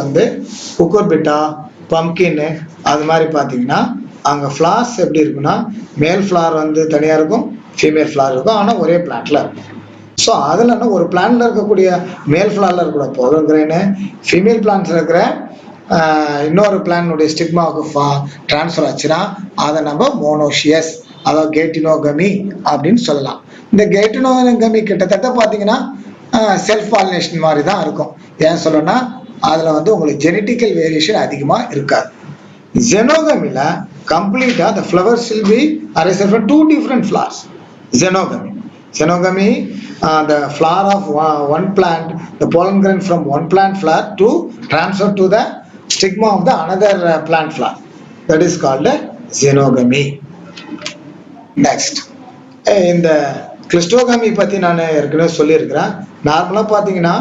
குக்குர்பிட்டா, பம்கின், அது மாதிரி பார்த்தீங்கன்னா அங்கே ஃப்ளார்ஸ் எப்படி இருக்குன்னா, மேல் ஃப்ளார் தனியாக இருக்கும், ஃபீமேல் ஃப்ளார் இருக்கும், ஆனால் ஒரே பிளான்ட்ல இருக்கும். ஸோ அதில் ஒரு பிளான்ட்ல இருக்கக்கூடிய மேல் ஃப்ளார்ல இருக்கக்கூடிய போலன் கிரெயின் ஃபீமேல் பிளான்ட்ல இருக்கிற இன்னொரு பிளானுடைய ஸ்டிக்மாவுக்கு டிரான்ஸ்ஃபர் ஆச்சுன்னா அதை நம்ம மோனோஷியஸ், அதாவது கேட்டினோகமி அப்படின்னு சொல்லலாம். இந்த கேட்டினோகமி கிட்டத்தட்ட பார்த்தீங்கன்னா செல்ஃப் பாலினேஷன் மாதிரி தான் இருக்கும். ஏன் சொல்லணும்னா அதுல உங்களுக்கு ஜெனட்டிக்கல் வேரியேஷன் அதிகமா இருக்காது. ஜெனோகமில கம்ப்ளீட்டா the flowers will be arranged from 2 different flowers. Xenogamy, the flower of one plant, the pollen grain from one plant flower to transfer to the stigma of the another plant flower. That is called xenogamy. Next, இந்த கிளிஸ்டோகமி பத்தி நான் ஏற்கனவே சொல்லியிருக்கிறேன். நார்மலா பாத்தீங்கன்னா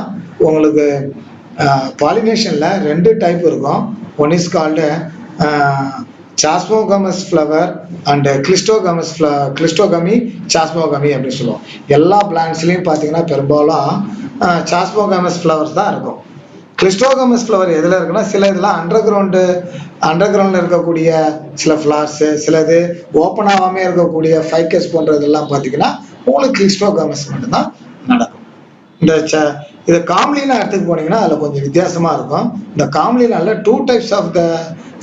உங்களுக்கு பாலினேஷன்ல 2 டைப் இருக்கும். One is called chasmogamous flower and cleistogamy chasmogamy அப்படின்னு சொல்லுவோம். எல்லா பிளான்ட்ஸ்லயும் பாத்தீங்கன்னா பெரும்பாலும் சாஸ்மோகமஸ் ஃப்ளவர்ஸ் தான் இருக்கும். கிளிஸ்டோகமஸ் ஃப்ளவர் எதுல இருக்குன்னா, சில இதெல்லாம் அண்டர் கிரவுண்ட்ல இருக்கக்கூடிய சில ஃப்ளவர்ஸ், சிலது ஓப்பன் ஆகாம இருக்கக்கூடிய ஃபைக்கஸ் போன்றதெல்லாம் பாத்தீங்கன்னா உங்களுக்கு கிளிஸ்டோகமஸ் மட்டும்தான் நடக்கும். இந்த காம்லினா எடுத்துக்கு போனீங்கன்னா அதுல கொஞ்சம் வித்தியாசமா இருக்கும். இந்த காம்லினால 2 types of the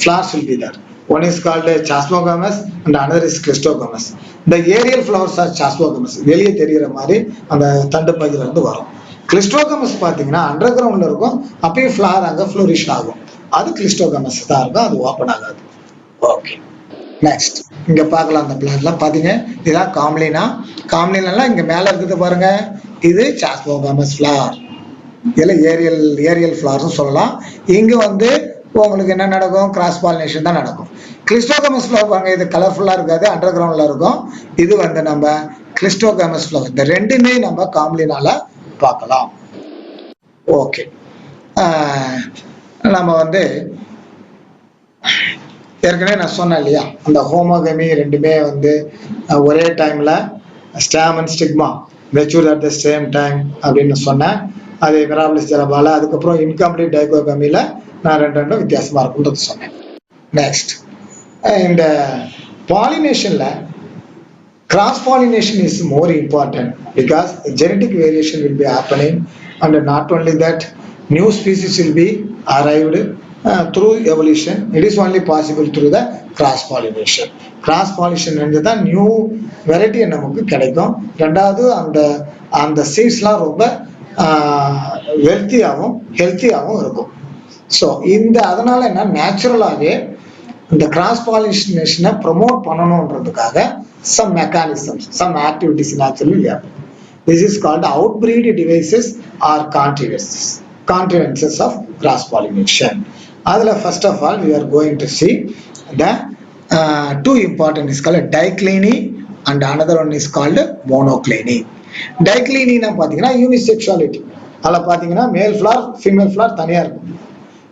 flowers will be there. One is called chasmogamous and another is clistogamous. The aerial flowers are chasmogamous, வெளியே தெரிகிற மாதிரி அந்த தண்டு பகுதியில இருந்து வரும். கிளிஸ்டோகமஸ் பாத்தீங்கன்னா அண்டர் கிரவுண்ட்ல இருக்கும், அப்பயே ஃபிளவர் அங்க ஃப்ளோரிஷ் ஆகும். அது கிளிஸ்டோகமஸ் தான் இருக்கும், அது ஓப்பன் ஆகாது. ஓகே, நெக்ஸ்ட் இங்க பார்க்கலாம். அந்த பிளான்ட்லாம் பாத்தீங்க, இதுதான் காம்லினா இங்க மேல இருக்குது பாருங்க, இது சாஸ்மோகமஸ் ஃபிளவர். இதுல ஏரியல் ஃபிளவர்ஸ் சொல்லலாம். இங்க உங்களுக்கு என்ன நடக்கும்? கிராஸ் பாலினேஷன் தான் நடக்கும். கிளிஸ்டோகமஸ் ஃபிளவர் பாருங்க, இது கலர்ஃபுல்லா இருக்காது, அண்டர் கிரவுண்ட்ல இருக்கும். இது நம்ம கிளிஸ்டோகமஸ் ஃபிளவர். இந்த ரெண்டுமே நம்ம காம்லினால பார்க்கலாம். ஓகே, நம்ம ஏற்கனவே நான் சொன்னேன் இல்லையா, அந்த ஹோமோகமி ரெண்டுமே ஒரே டைம்ல stamen stigma mature at the same time அப்படின்னு சொன்னேன். அது மிராபிலிஸ் ஜெரபால. அதுக்கப்புறம் இன்கம்ப்ளீட் டைகோகமில நான் ரெண்டும் வித்தியாசமா இருக்கும்ன்றது சொன்னேன். நெக்ஸ்ட், இந்த பாலினேஷன்ல cross pollination is more important because genetic variation will be happening, and not only that, new species will be arrived through evolution. It is only possible through the cross pollination. Cross pollination என்றது நியூ வெரைட்டி நமக்கு கிடைக்கும். ரெண்டாவது அந்த சீட்ஸ்லாம் ரொம்ப ஹெல்த்தியாகவும் இருக்கும். ஸோ அதனால என்ன, நேச்சுரலாகவே இந்த கிராஸ் பாலினேஷனை ப்ரொமோட் பண்ணணுன்றதுக்காக some mechanisms, some activities naturally happen. This is called outbreed devices or contrivances of cross pollination. Adula first of all we are going to see the 2 important is called dicliny and another one is called monocliny. Dicliny na pathina unisexuality. Ala pathina male flower female flower thaniya irukum.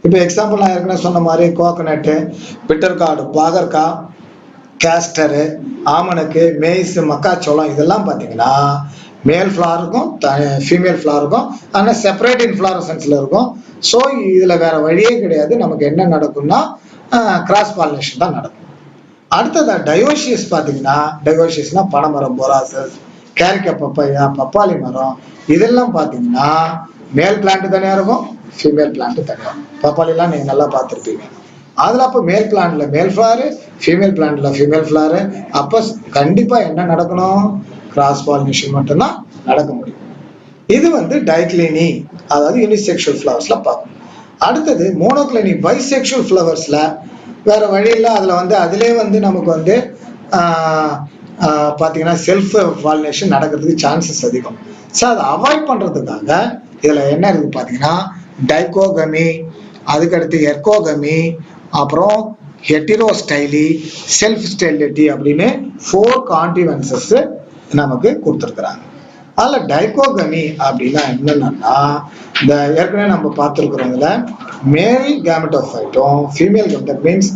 இப்போ எக்ஸாம்பிள் நான் ஏற்கனவே சொன்ன மாதிரி கோகனட்டு, பிட்டர் கார்டு, பாகற்கா, கேஸ்டரு, ஆமணக்கு, மேய்ஸ், மக்காச்சோளம் இதெல்லாம் பார்த்தீங்கன்னா மேல் ஃப்ளாருக்கும் ஃபீமேல் ஃப்ளாருக்கும் ஆனால் செப்பரேட் இன்ஃப்ளாரசன்ஸ்ல இருக்கும். ஸோ இதில் வேற வழியே கிடையாது. நமக்கு என்ன நடக்கும்னா கிராஸ் பாலினேஷன் தான் நடக்கும். அடுத்ததா டயோசியஸ் பார்த்தீங்கன்னா, டயோசியஸ்னா பனைமரம், பொராசஸ், கேரிக்க பப்பாயா, பப்பாளி மரம், இதெல்லாம் பார்த்தீங்கன்னா மேல் பிளான்ட் தனியா இருக்கும், ஃபீமேல் பிளான்ட் தனியா இருக்கும். பப்பாளிலாம் நீங்க நல்லா பார்த்துருப்பீங்க. அதுல அப்ப மேல் பிளான்ட்ல மேல் ஃபிளவர், ஃபீமேல் பிளான்ட்ல ஃபீமேல் ஃபிளவர். அப்ப கண்டிப்பா என்ன நடக்கணும்? கிராஸ் பாலினேஷன் மட்டும்தான் நடக்க முடியும். இது வந்து டைக்ளினி, அதாவது யூனிசெக்சுவல் ஃபிளவர்ஸ்ல பார்க்கணும். அடுத்தது மோனோக்ளினி பைசெக்சுவல் ஃபிளவர்ஸ்ல வேற வழி இல்லை. அதுல வந்து அதிலே வந்து நமக்கு வந்து பார்த்தீங்கன்னா செல்ஃப் பாலினேஷன் நடக்கிறதுக்கு சான்சஸ் அதிகம். ஸோ அதை அவாய்ட் பண்றதுக்காக இதுல என்ன இருக்கு பார்த்தீங்கன்னா டைகோகமி, அதுக்கடுத்து எர்கோகமி, அப்புறம் ஹெட்டிரோஸ்டைலி, செல்ஃப் ஸ்டெரிலிட்டி அப்படின்னு 4 கான்டிவென்சஸ் நமக்கு கொடுத்துருக்குறாங்க. அதில் டைகோகமி அப்படின்னா என்னன்னா, இந்த ஏற்கனவே நம்ம பார்த்துருக்குறதுல மேல் கேமெட்டோஃபைட்டும் ஃபீமேல் கேமெட்டோஃபைட் மீன்ஸ்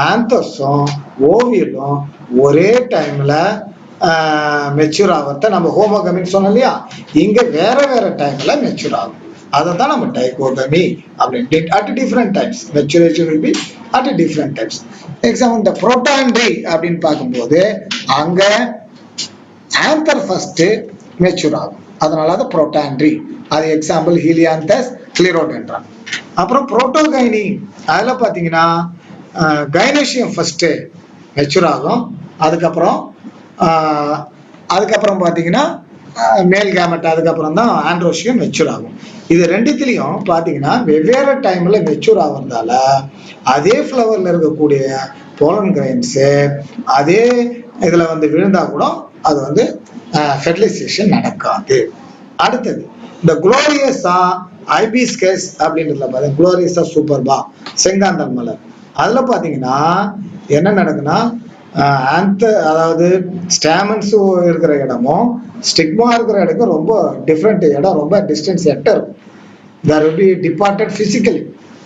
ஆந்தர்ஸும் ஓவியலும் ஒரே டைம்ல மெச்சூர் ஆகிறத நம்ம ஹோமோகமின்னு சொன்னோம் இல்லையா, இங்க வேற வேற டைம்ல மெச்சூர் ஆகும். அதை தான் நம்ம டைகோகமி அப்படின்னு at different times maturation will be at different times. Example இந்த புரோட்டாண்ட்ரி அப்படின்னு பார்க்கும்போது அங்க ஆந்தர் ஃபர்ஸ்ட் மெச்சூர் ஆகும், அதனால அது புரோட்டாண்ட்ரி. அது எக்ஸாம்பிள் ஹீலியாந்தஸ், கிளிரோடென்ட்ரான். அப்புறம் புரோட்டோகைனி, அதுல பாத்தீங்கன்னா கைனோசியம் ஃபர்ஸ்ட் மெச்சூர் ஆகும், அதுக்கப்புறம் பாத்தீங்கன்னா மேல் கேமெட், அதுக்கப்புறம் தான் ஆண்ட்ரோசியம் மெச்சூர் ஆகும். இது ரெண்டுத்திலையும் பாத்தீங்கன்னா வெவ்வேறு டைம்ல மெச்சூர் ஆகுறதால அதே ஃபிளவர்ல இருக்கக்கூடிய போலன் கிரைன்ஸ் அதே இதுல வந்து விழுந்தா கூட அது வந்து ஃபெர்டிலைசேஷன் நடக்காது. அடுத்தது இந்த குளோரியஸா ஐபிஸ்கஸ் அப்படின்றதுல பாத்தீங்கன்னா குளோரியஸா சூப்பர்பா செங்காந்தல் மலர், அதுல பாத்தீங்கன்னா என்ன நடக்குன்னா அதாவது ஸ்டாமன்ஸ் இருக்கிற இடமும் ஸ்டிக்மா இருக்கிற இடமும் ரொம்ப டிஃப்ரெண்ட், இடம் ரொம்ப டிஸ்டன்ஸ் எட்ட இருக்கும். There will be departed physically,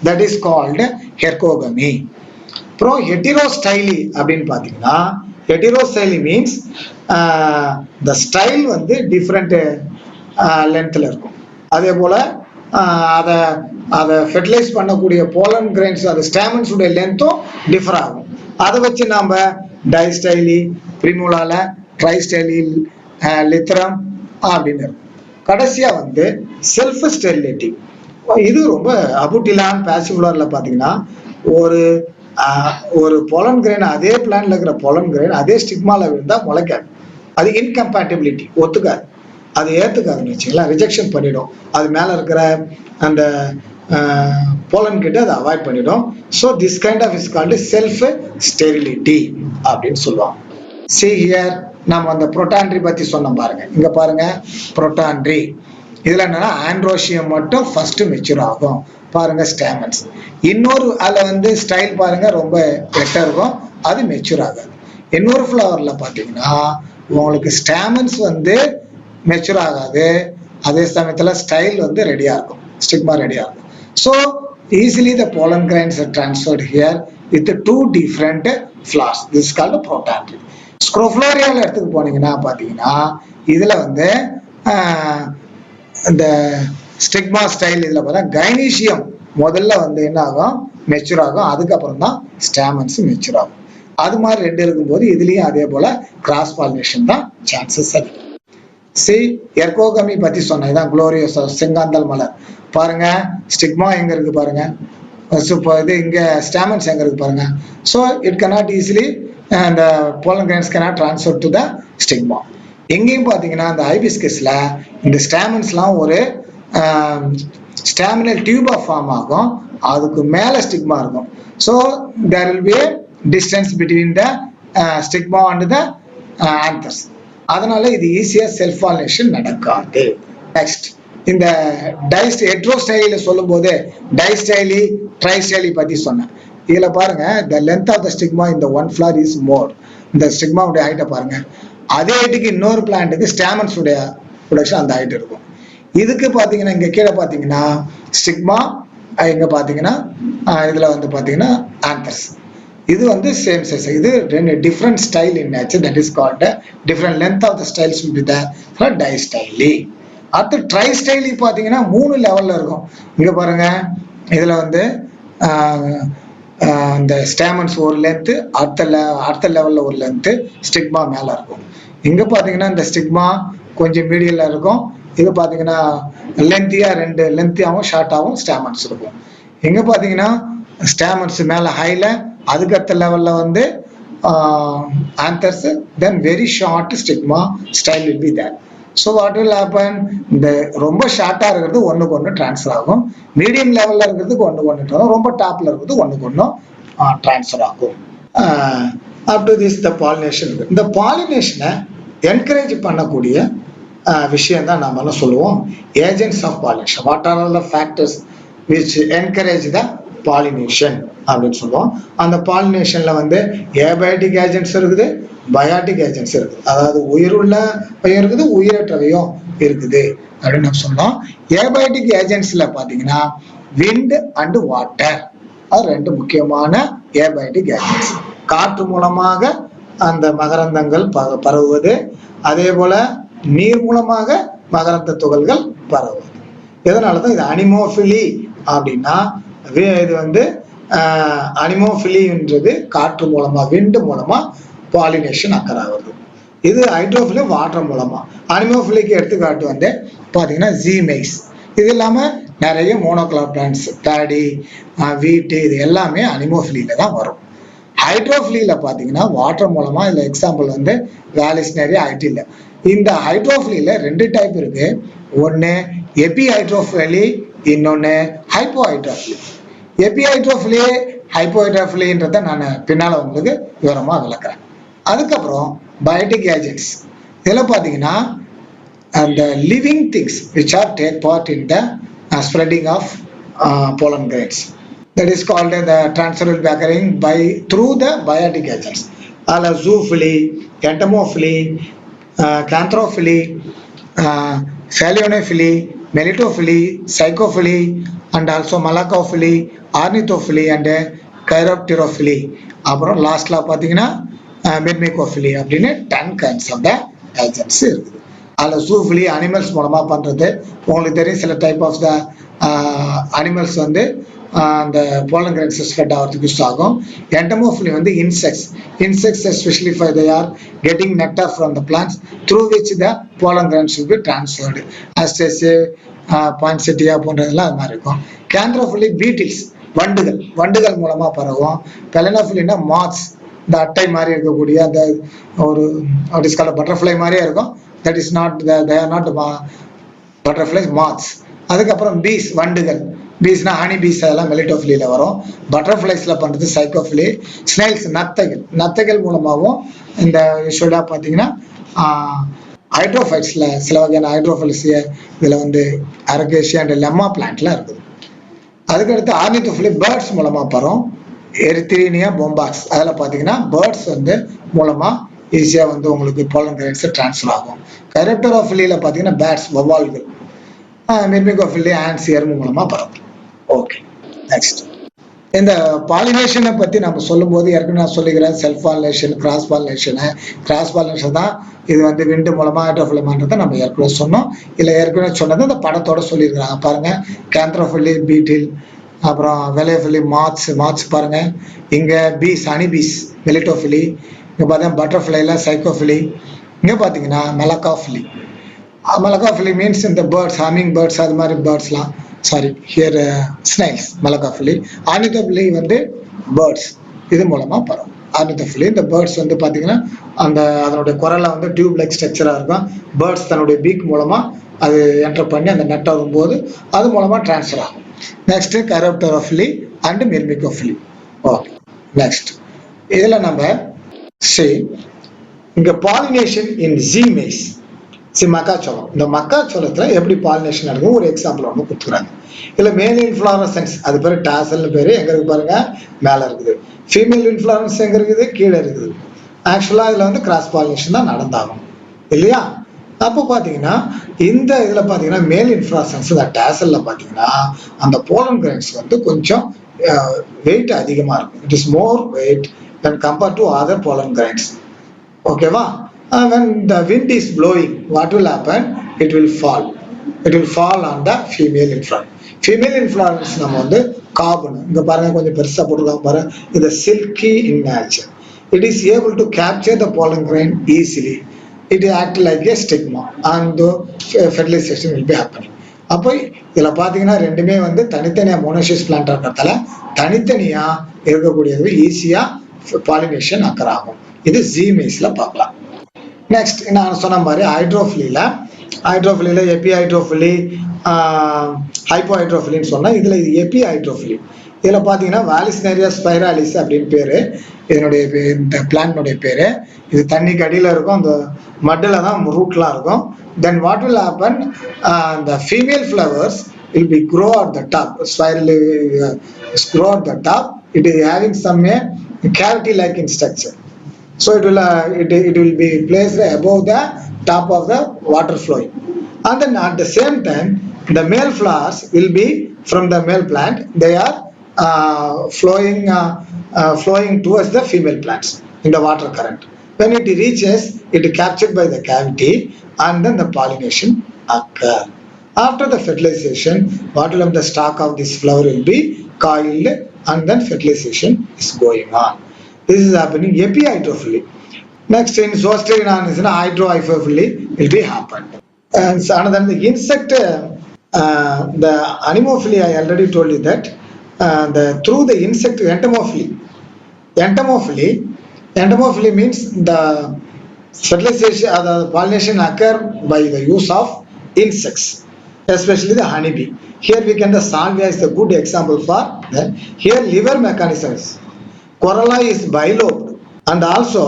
that is called hercogamy. அப்புறம் ஹெட்டிரோஸ்டைலி அப்படின்னு பாத்தீங்கன்னா ஹெட்டிரோஸ்டைலி மீன்ஸ் the ஸ்டைல் வந்து டிஃப்ரெண்ட் லென்த்ல இருக்கும். அதே போல அதை ஃபெர்டிலைஸ் பண்ணக்கூடிய போலன் கிரைன்ஸ் அது ஸ்டாமன்ஸ் உடைய லென்த்தும் டிஃபர் ஆகும். அதை வச்சு நாம டைஸ்டைலி, பிரிமுலால, ட்ரைஸ்டைலி, லித்ரம் அப்படின்னு இருக்கும். கடைசியா வந்து செல்ஃப் ஸ்டெரிலிட்டி, இது ரொம்ப அபுட்டிலான் பாசிஃபுலர்ல பாத்தீங்கன்னா ஒரு பொலன் கிரைன் அதே பிளான்ல இருக்கிற பொலன் கிரைன் அதே ஸ்டிக்மால விழுந்தா முளைக்காது, அது இன்கம்பேட்டிபிலிட்டி ஒத்துக்காது, அது ஏத்துக்காதுன்னு வச்சுக்கலாம், ரிஜெக்ஷன் பண்ணிடும், அது மேல இருக்கிற அந்த போலன் கிட்ட அதை அவாய்ட் பண்ணிடும். So this kind of is called self sterility அப்படின்னு சொல்லுவாங்க. See here, நம்ம அந்த புரோட்டாண்ட்ரி பத்தி சொன்னோம் பாருங்க. இங்க பாருங்க புரோட்டாண்ட்ரி, இதுல என்னன்னா ஆண்ட்ரோசியம் மட்டும் ஃபர்ஸ்ட் மெச்சூர் ஆகும் பாருங்க ஸ்டாமன்ஸ். இன்னொரு அதுல வந்து ஸ்டைல் பாருங்க ரொம்ப எட்ட இருக்கும், அது மெச்சூர் ஆகாது. இன்னொரு ஃபிளவர்ல பாத்தீங்கன்னா உங்களுக்கு ஸ்டாமன்ஸ் வந்து மெச்சூர் ஆகாது, அதே சமயத்துல ஸ்டைல் வந்து ரெடியா இருக்கும், ஸ்டிக்மா ரெடியா இருக்கும். So easily the pollen grains are transferred here with the 2 different flowers. This is called protandry. ஸ்க்ரோஃப்ளோரியால எடுத்துக்கு போனீங்கன்னா பாத்தீங்கன்னா இதுல வந்து இந்த ஸ்டிக்மா ஸ்டைல் இதுல பார்த்தா கைனீசியம் முதல்ல வந்து என்ன ஆகும் மெச்சூர் ஆகும், அதுக்கப்புறம் தான் ஸ்டாமன்ஸ் மெச்சூர் ஆகும். அது மாதிரி ரெண்டு இருக்கும்போது இதுலயும் அதே போல கிராஸ் பாலினேஷன் தான் சான்சஸ் இருக்கு. சி எர்கோகமி பத்தி சொன்னதுதான் குளோரியஸ் செங்காந்தல் மலர் பாருங்க, ஸ்டிக்மா எங்க இருக்கு பாருங்க, இது இங்க ஸ்டாமன்ஸ் எங்க இருக்கு பாருங்க. So it cannot easily the pollen grains cannot transfer to the stigma. எங்கேயும் பாத்தீங்கன்னா இந்த ஹைபிஸ்கஸ்ல இந்த ஸ்டாமன்ஸ்லாம் ஒரு ஸ்டாமினல் டியூபா ஃபார்ம் ஆகும், அதுக்கு மேல ஸ்டிக்மா இருக்கும். So there will be a distance between the stigma and the anthers. அதனால இது ஈஸியா செல்ஃப் பாலினேஷன் நடக்காது. நெக்ஸ்ட் இந்த ஹெட்ரோஸ்டைலில சொல்லும் போது டைஸ்டைலி, ட்ரைஸ்டைலி பத்தி சொன்னேன். இதுல பாருங்க the length of the stigma in the one flower is more. இந்த ஸ்டிக்மா உடைய ஹைட்டை பாருங்க, அதே ஹைட்டுக்கு இன்னொரு பிளான்ட்டுக்கு ஸ்டாமன்ஸ் உடைய ப்ரொடக்ஷன் அந்த ஹைட் இருக்கும். இதுக்கு பாத்தீங்கன்னா இங்க கீழே பாத்தீங்கன்னா ஸ்டிக்மா, இங்க பாத்தீங்கன்னா இதுல வந்து பாத்தீங்கன்னா ஆந்தர்ஸ். இது வந்து சேம் சைஸ், இது ரெண்டு different style in nature, that is called different length of the styles will be there for distyly. அடுத்து ட்ரைஸ்டைலி பாத்தீங்கன்னா 3 லெவல்ல இருக்கும். இங்க பாருங்க இதுல வந்து இந்த ஸ்டாமன்ஸ் ஒரு லென்த்து அடுத்த லெவலில் ஒரு லென்த்து ஸ்டிக்மா மேலே இருக்கும். இங்கே பார்த்தீங்கன்னா இந்த ஸ்டிக்மா கொஞ்சம் மீடியலில் இருக்கும். இது பார்த்தீங்கன்னா ரெண்டு லென்த்தியாகவும் ஷார்ட்டாகவும் ஸ்டாமன்ஸ் இருக்கும். இங்கே பார்த்தீங்கன்னா ஸ்டாமன்ஸ் மேலே ஹையில், அதுக்கடுத்த லெவலில் வந்து anthers, then very short stigma style will be there. So what will happen, இந்த ரொம்ப ஷார்ட்டாக இருக்கிறது ஒன்றுக்கு ஒன்று ட்ரான்ஸ்ஃபர் ஆகும், மீடியம் லெவலில் இருக்கிறதுக்கு ஒன்றுக்கு ஒன்று, ரொம்ப டாப்பில் இருக்கிறது ஒன்றுக்கு ஒன்றும் ட்ரான்ஸ்ஃபர் ஆகும். Up to this the pollination. இந்த பாலினேஷனை என்கரேஜ் பண்ணக்கூடிய விஷயம் தான் நம்ம என்ன சொல்லுவோம், agents of pollination. What are all the factors which encourage the pollination அப்படின்னு சொல்லுவோம். அந்த பாலினேஷன்ல வந்து ஏபயோட்டிக் ஏஜென்ட்ஸ் இருக்குது, பயாட்டிக் ஏஜென்ட்ஸ் இருக்குது. அதாவது உயிருள்ளவையும் இருக்குது, உயிரற்றவையும் இருக்குது அப்படின்னு நம்ம சொல்லலாம். ஏபயோட்டிக் ஏஜென்ட்ஸ்ல பாத்தீங்கன்னா விண்ட் அண்ட் வாட்டர், அது ரெண்டு முக்கியமான ஏபயோட்டிக் ஏஜென்ட்ஸ். காற்று மூலமாக அந்த மகரந்தங்கள் பரவுவது, அதே போல நீர் மூலமாக மகரந்த துகள்கள் பரவுவது. இதனாலதான் இது அனிமோஃபிலி அப்படின்னா, இது வந்து அனிமோஃபிலின்றது காற்று மூலமா, விண்டு மூலமா பாலினேஷன் அக்கர் ஆகுது. இது ஹைட்ரோஃபிலி வாட்டர் மூலமா. அனிமோஃபிலிக்கு எடுத்துக்காட்டு வந்து பாத்தீங்கன்னா ஜீமெய்ஸ். இது இல்லாம நிறைய மோனோகுலர் பிளான்ட்ஸ், பேடி, வீட்டு, இது எல்லாமே அனிமோஃபிலியில தான் வரும். ஹைட்ரோஃபிலியில பாத்தீங்கன்னா வாட்டர் மூலமா, இதுல எக்ஸாம்பிள் வந்து வேலிஸ்னரி, ஐடில. இந்த ஹைட்ரோஃபிலியில ரெண்டு டைப் இருக்கு. ஒன்னு எபி ஹைட்ரோஃபிலி, இன்னொன்னு ஹைப்போ ஹைட்ரோஃபிலி. எபி ஹைட்ரோஃபிலி, ஹைப்போ ஹைட்ரோஃபிலின்றத நான் பின்னால உங்களுக்கு விவரமா விளக்குறேன். அதுக்கப்புறம் பயோட்டிக் ஏஜென்ட்ஸ். இதில் பார்த்தீங்கன்னா அந்த living things which are take part in the spreading of pollen grains, that is called the transfer will be occurring through the biotic agents. Zoophily, entomophily, canthrophily, phallonophily, melitophily, psychophily, and also malacophily, ornithophily and chiropterophily. அப்புறம் லாஸ்ட்ல பார்த்தீங்கன்னா மெர்மிகோஃபிலி அப்படின்னு 10 kinds of the agents இருக்குது. அதில் ஜூஃபிலி அனிமல்ஸ் மூலமா பண்றது. உங்களுக்கு தெரியும் சில டைப் ஆஃப் த அனிமல்ஸ் வந்து அந்த pollen grains ஸ்ப்ரெட் ஆகிறதுக்கு யூஸ் ஆகும். என்டமோஃபிலி வந்து insects especially for they are getting nectar from the plants through which the pollen grains will be transferred. அஸ்டேசியா, பான்செட்டியா போன்றதெல்லாம் அது மாதிரி இருக்கும். கேந்த்ரோஃபிலி பீட்டில்ஸ், வண்டுகள் மூலமா பரவும். பெலனோஃபிலினா மாத்ஸ், இந்த அட்டை மாதிரி இருக்கக்கூடிய அந்த ஒரு பட்டர்ஃப்ளை மாதிரியே இருக்கும். That is not, they are not butterflies, maths. அதுக்கப்புறம் பீஸ், வண்டுகள். பீஸ்னா ஹனி பீஸ், அதெல்லாம் மெலிட்டோஃபிலியில வரும். பட்டர்ஃப்ளைஸ்ல பண்றது சைக்கோஃபிலி. ஸ்னெயில்ஸ், நத்தைகள் மூலமாகவும் இந்த யூஸ்வலா பார்த்தீங்கன்னா ஹைட்ரோஃபைட்ஸ்ல சில வகையான ஹைட்ரோஃபைட்ஸ் இதுல வந்து அரகேஷியா அண்ட் லெம்மா பிளான்ட்ல இருக்குது. அதுக்கடுத்து ஆர்னித்தோஃபிலி பேர்ட்ஸ் மூலமா பரும். எரித்ரீனியா பொம்பாக்ஸ், அதில் பார்த்தீங்கன்னா பேர்ட்ஸ் வந்து மூலமா ஈஸியாக வந்து உங்களுக்கு pollen grains ட்ரான்ஸ்ஃபர் ஆகும். கைரோப்டெரோஃபிலியில பார்த்தீங்கன்னா பேட்ஸ், வவ்வால்கள். மெர்மிகோஃபிலி ஆண்ட்ஸ், எறும்பு மூலமா பரவும். ஓகே, நெக்ஸ்ட் இந்த பாலினேஷனை பத்தி நம்ம சொல்லும் போது ஏற்கனவே நான் சொல்லிக்கிறேன், செல்ஃப் பாலினேஷன், கிராஸ் பாலினேஷன் தான் இது வந்து விண்டு மூலமா ஹைட்ரோஃபிலமான்றதை நம்ம ஏற்கனவே சொன்னோம். இல்லை ஏற்கனவே சொன்னது இந்த படத்தோட சொல்லியிருக்கிறாங்க பாருங்க. கேந்த்ரோஃபிலி பீட்டில், அப்புறம் வெலையோஃபிலி மாத்ஸ் பாருங்க. இங்க பீஸ், ஹனி பீஸ், மெலிட்டோஃபிலி. இங்க பார்த்தீங்கன்னா பட்டர்ஃப்ளைல சைக்கோஃபிலி. இங்க பார்த்தீங்கன்னா மெலகாஃபிலி மீன்ஸ் இந்த பேர்ட்ஸ், ஹமிங் பேர்ட்ஸ், அது மாதிரி பேர்ட்ஸ்லாம். Sorry, here snails, malacophily. Ornithophily வந்து பேர்ட்ஸ், இது மூலமா பரவும். ஆர்னித்தோஃபிலி இந்த பேர்ட்ஸ் வந்து பார்த்தீங்கன்னா அதனுடைய குரலை வந்து டியூப் லைக் ஸ்ட்ரக்சரா இருக்கும். பேர்ட்ஸ் தன்னுடைய பீக் மூலமா அது என்டர் பண்ணி அந்த நெட் வரும்போது அது மூலமா டிரான்ஸ்ஃபர் ஆகும். Next chiropterophily and myrmecophily. Okay, next இதுல நம்ம இங்க பாலினேஷன் இன் ஜீமேஸ், மக்காச்சோளம். இந்த மக்காச்சோளத்துல எப்படி பாலினேஷன் நடக்கும் ஒரு எக்ஸாம்பிள் ஒன்று கொடுத்துக்கிறாங்க. இதுல மேல் இன்ஃப்ளாரசன்ஸ், அது பேரு டாசல்னு பேரு, எங்க இருக்கு பாருங்க, மேல இருக்குது. ஃபீமேல் இன்ஃப்ளாரன்ஸ் எங்க இருக்குது, கீழே இருக்குது. ஆக்சுவலா இதுல வந்து கிராஸ் பாலினேஷன் தான் நடந்தாகும் இல்லையா? அப்போ பாத்தீங்கன்னா இந்த இதுல பாத்தீங்கன்னா மேல் இன்ஃப்ளாரசன்ஸ் டாசல்ல பாத்தீங்கன்னா அந்த pollen grains வந்து கொஞ்சம் வெயிட் அதிகமா இருக்கும். It is more weight when compared to other pollen grains. ஓகேவா? When the wind is blowing, what will happen? It will fall on the female inflorescence. Female inflorescence நம்ம வந்து carbon. இங்க பாருங்க கொஞ்சம் பெருசா போட்டுருக்காங்க பாருங்க. இது silky in nature. It is able to capture the pollen grain easily. It acts like a stigma and the fertilization will be happening. அப்போ இதுல பாத்தீங்கன்னா ரெண்டுமே வந்து தனித்தனியா மோனோசியஸ் பிளான்டா இருக்கிறதால தனித்தனியா இருக்கக்கூடியது ஈஸியா பாலினேஷன் அக்கர் ஆகும். இது ஜீமேஸ்ல பார்க்கலாம். நெக்ஸ்ட் நான் சொன்ன மாதிரி ஹைட்ரோஃபிலியில எபி ஹைட்ரோஃபிலி, ஹைப்போ ஹைட்ரோஃபிலின்னு சொன்னா இதுல இது எபி ஹைட்ரோஃபிலி. இதுல பாத்தீங்கன்னா வாலிஸ்னேரியா ஸ்பைராலிஸ் அப்படின்னு பேரு இதனுடைய, இந்த பிளான்டோடைய பேரு. இது தண்ணிக்கு அடியில இருக்கும், அந்த மட்டில தான் ரூட்லாம் இருக்கும். Then what will happen? The female flowers will be grow at the top, spirally grow at the top. It is having some cavity-like in structure. So it will be placed above the top of the water flowing. And then at the same time, the male flowers will be from the male plant. They are flowing towards the female plants in the water current. When it reaches, it is captured by the cavity and then the pollination occur. After the fertilization, what will have the stalk of this flower will be coiled and then fertilization is going on. This is happening epihydrophily. Next in zoosteria organism, hydrohyphophily will be happened. And another the insect, the anemophily, I already told you that through the insect entomophily means the fertilization or the pollination occur by the use of insects, especially the honeybee. Here we can, the salvia is a good example for that. Here liver mechanisms, corolla is bilobed and also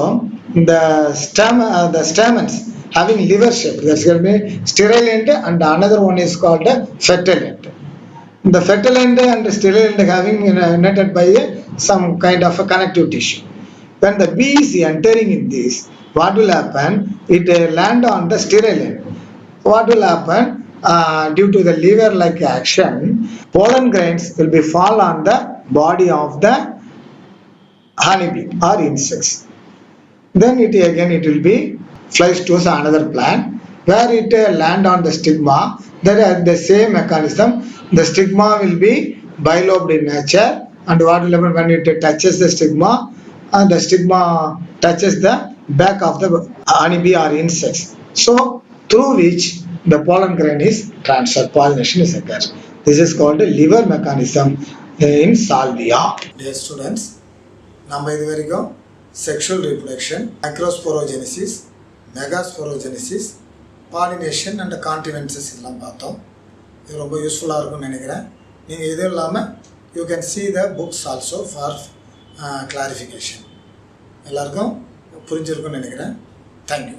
the stamens having liver shape. That's going to be sterile end and another one is called fertile end. The fertile end and the sterile end having netted by some kind of a connective tissue. When the bee is entering in this, what will happen? It land on the sterile end. What will happen? Due to the liver-like action, pollen grains will be fall on the body of the honeybee or insects. Then it will be flies to another plant where it land on the stigma. That is the same mechanism. The stigma will be bilobed in nature, and what will happen when it touches the stigma? And the stigma touches the back of the honeybee or insects. So through which the pollen grain is transferred, pollination is occurred. This is called a liver mechanism in salvia. Dear students, நம்ம இது வரைக்கும் sexual reproduction, microsporogenesis, megasporogenesis, pollination and contrivances இதெல்லாம் பார்த்தோம். இது ரொம்ப யூஸ்ஃபுல்லாக இருக்கும்னு நினைக்கிறேன். நீங்கள் இது இல்லாமல் you can see the books also for clarification. எல்லாருக்கும் புரிஞ்சிருக்கும்னு நினைக்கிறேன். Thank you.